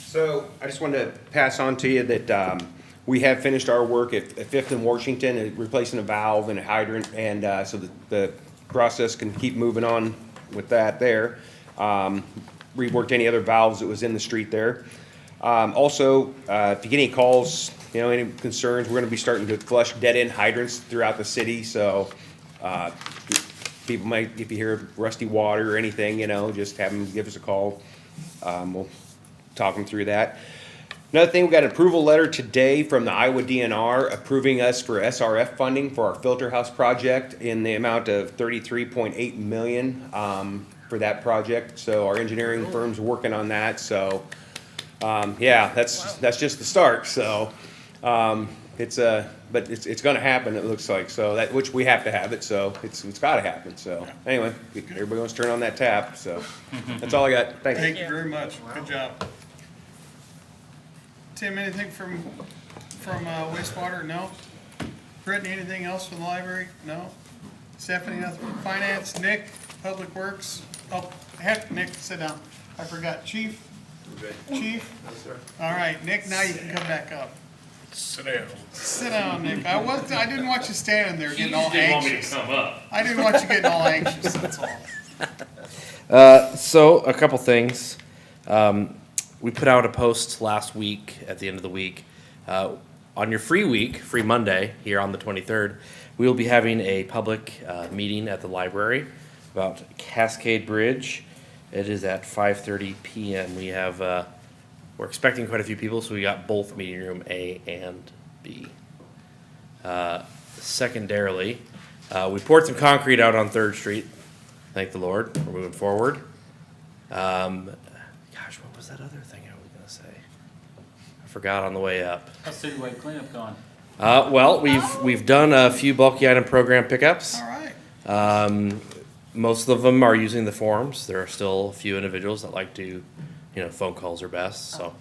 So I just wanted to pass on to you that we have finished our work at Fifth and Washington, replacing a valve and a hydrant, and so the process can keep moving on with that there. Reworked any other valves that was in the street there. Also, if you get any calls, any concerns, we're gonna be starting to flush dead-end hydrants throughout the city, so people might, if you hear rusty water or anything, just have them give us a call. We'll talk them through that. Another thing, we got an approval letter today from the Iowa DNR approving us for SRF funding for our filter house project in the amount of $33.8 million for that project. So our engineering firm's working on that. So yeah, that's just the start. So but it's going to happen. It looks like which we have to have it. So it's got to happen. So anyway, everybody wants to turn on that tap. So that's all I got. Thanks. Thank you very much. Good job. Tim, anything from wastewater? No? Brittany, anything else from the library? No? Stephanie, nothing from finance? Nick, Public Works? Oh, heck, Nick, sit down. I forgot. Chief? Chief? Yes, sir. All right, Nick, now you can come back up. Sit down. Sit down, Nick. I didn't want you standing there getting all anxious. up. I didn't want you getting all anxious, that's all. So a couple things. We put out a post last week at the end of the week. On your free week, free Monday, here on the 23rd, we will be having a public meeting at the library about Cascade Bridge. It is at 5:30 p.m. We have, we're expecting quite a few people, so we got both meeting room A and B. Secondarily, we poured some concrete out on 3rd Street. Thank the Lord, we're moving forward. Gosh, what was that other thing I was gonna say? I forgot on the way up. How's citywide cleanup going? Well, we've done a few bulky item program pickups. All right. Most of them are using the forms. There are still a few individuals that like to, phone calls are best. So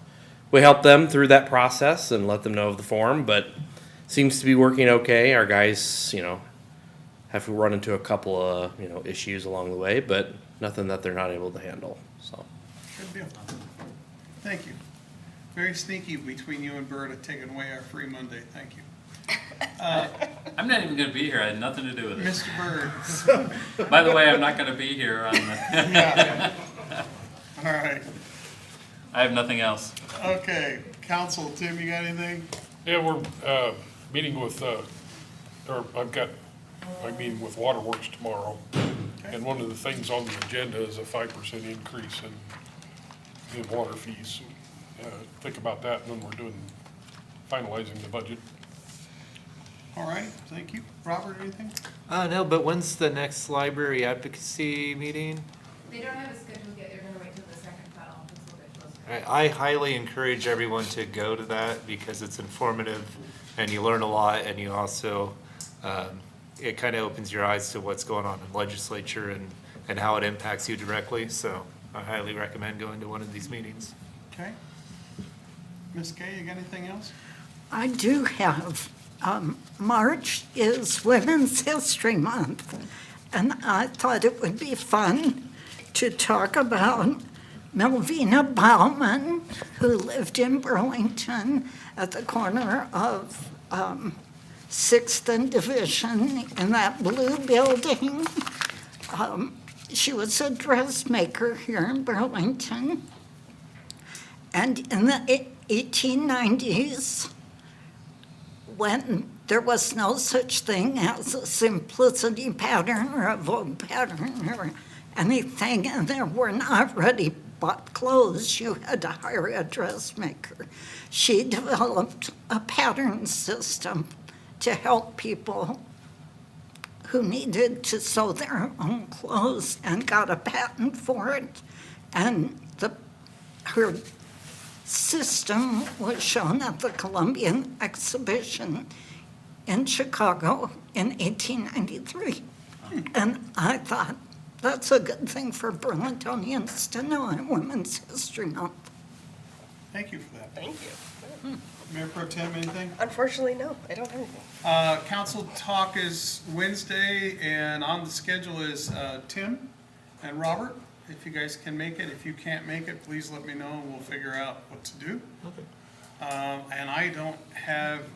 we help them through that process and let them know of the form, but seems to be working okay. Our guys, have run into a couple of, issues along the way, but nothing that they're not able to handle, so. Good deal. Thank you. Very sneaky between you and Bert at taking away our free Monday. Thank you. I'm not even gonna be here. I had nothing to do with it. Mr. Byrd. By the way, I'm not gonna be here on the, Yeah. All right. I have nothing else. Okay. Council, Tim, you got anything? Yeah, we're meeting with, I'm meeting with Waterworks tomorrow. And one of the things on the agenda is a 5% increase in water fees. Think about that when we're finalizing the budget. All right. Thank you. Robert, anything? No, but when's the next library advocacy meeting? They don't have a schedule yet, they're gonna wait till the second funnel, it's a little bit closer. I highly encourage everyone to go to that because it's informative and you learn a lot and you also, it kind of opens your eyes to what's going on in legislature and how it impacts you directly. So I highly recommend going to one of these meetings. Okay. Ms. Kay, you got anything else? I do have, March is Women's History Month, and I thought it would be fun to talk about Melvina Bauman, who lived in Burlington at the corner of 6th and Division in that blue building. She was a dressmaker here in Burlington. And in the 1890s, when there was no such thing as a simplicity pattern or a Vogue pattern or anything, and there were not ready-bought clothes, you had to hire a dressmaker. She developed a pattern system to help people who needed to sew their own clothes and got a patent for it. And her system was shown at the Columbian Exhibition in Chicago in 1893. And I thought, that's a good thing for Burlingtonians to know in Women's History Month. Thank you for that. Thank you. Mayor Pro Tem, anything? Unfortunately, no, I don't have anything. Council talk is Wednesday, and on the schedule is Tim and Robert. If you guys can make it. If you can't make it, please let me know, and we'll figure out what to do. And I don't have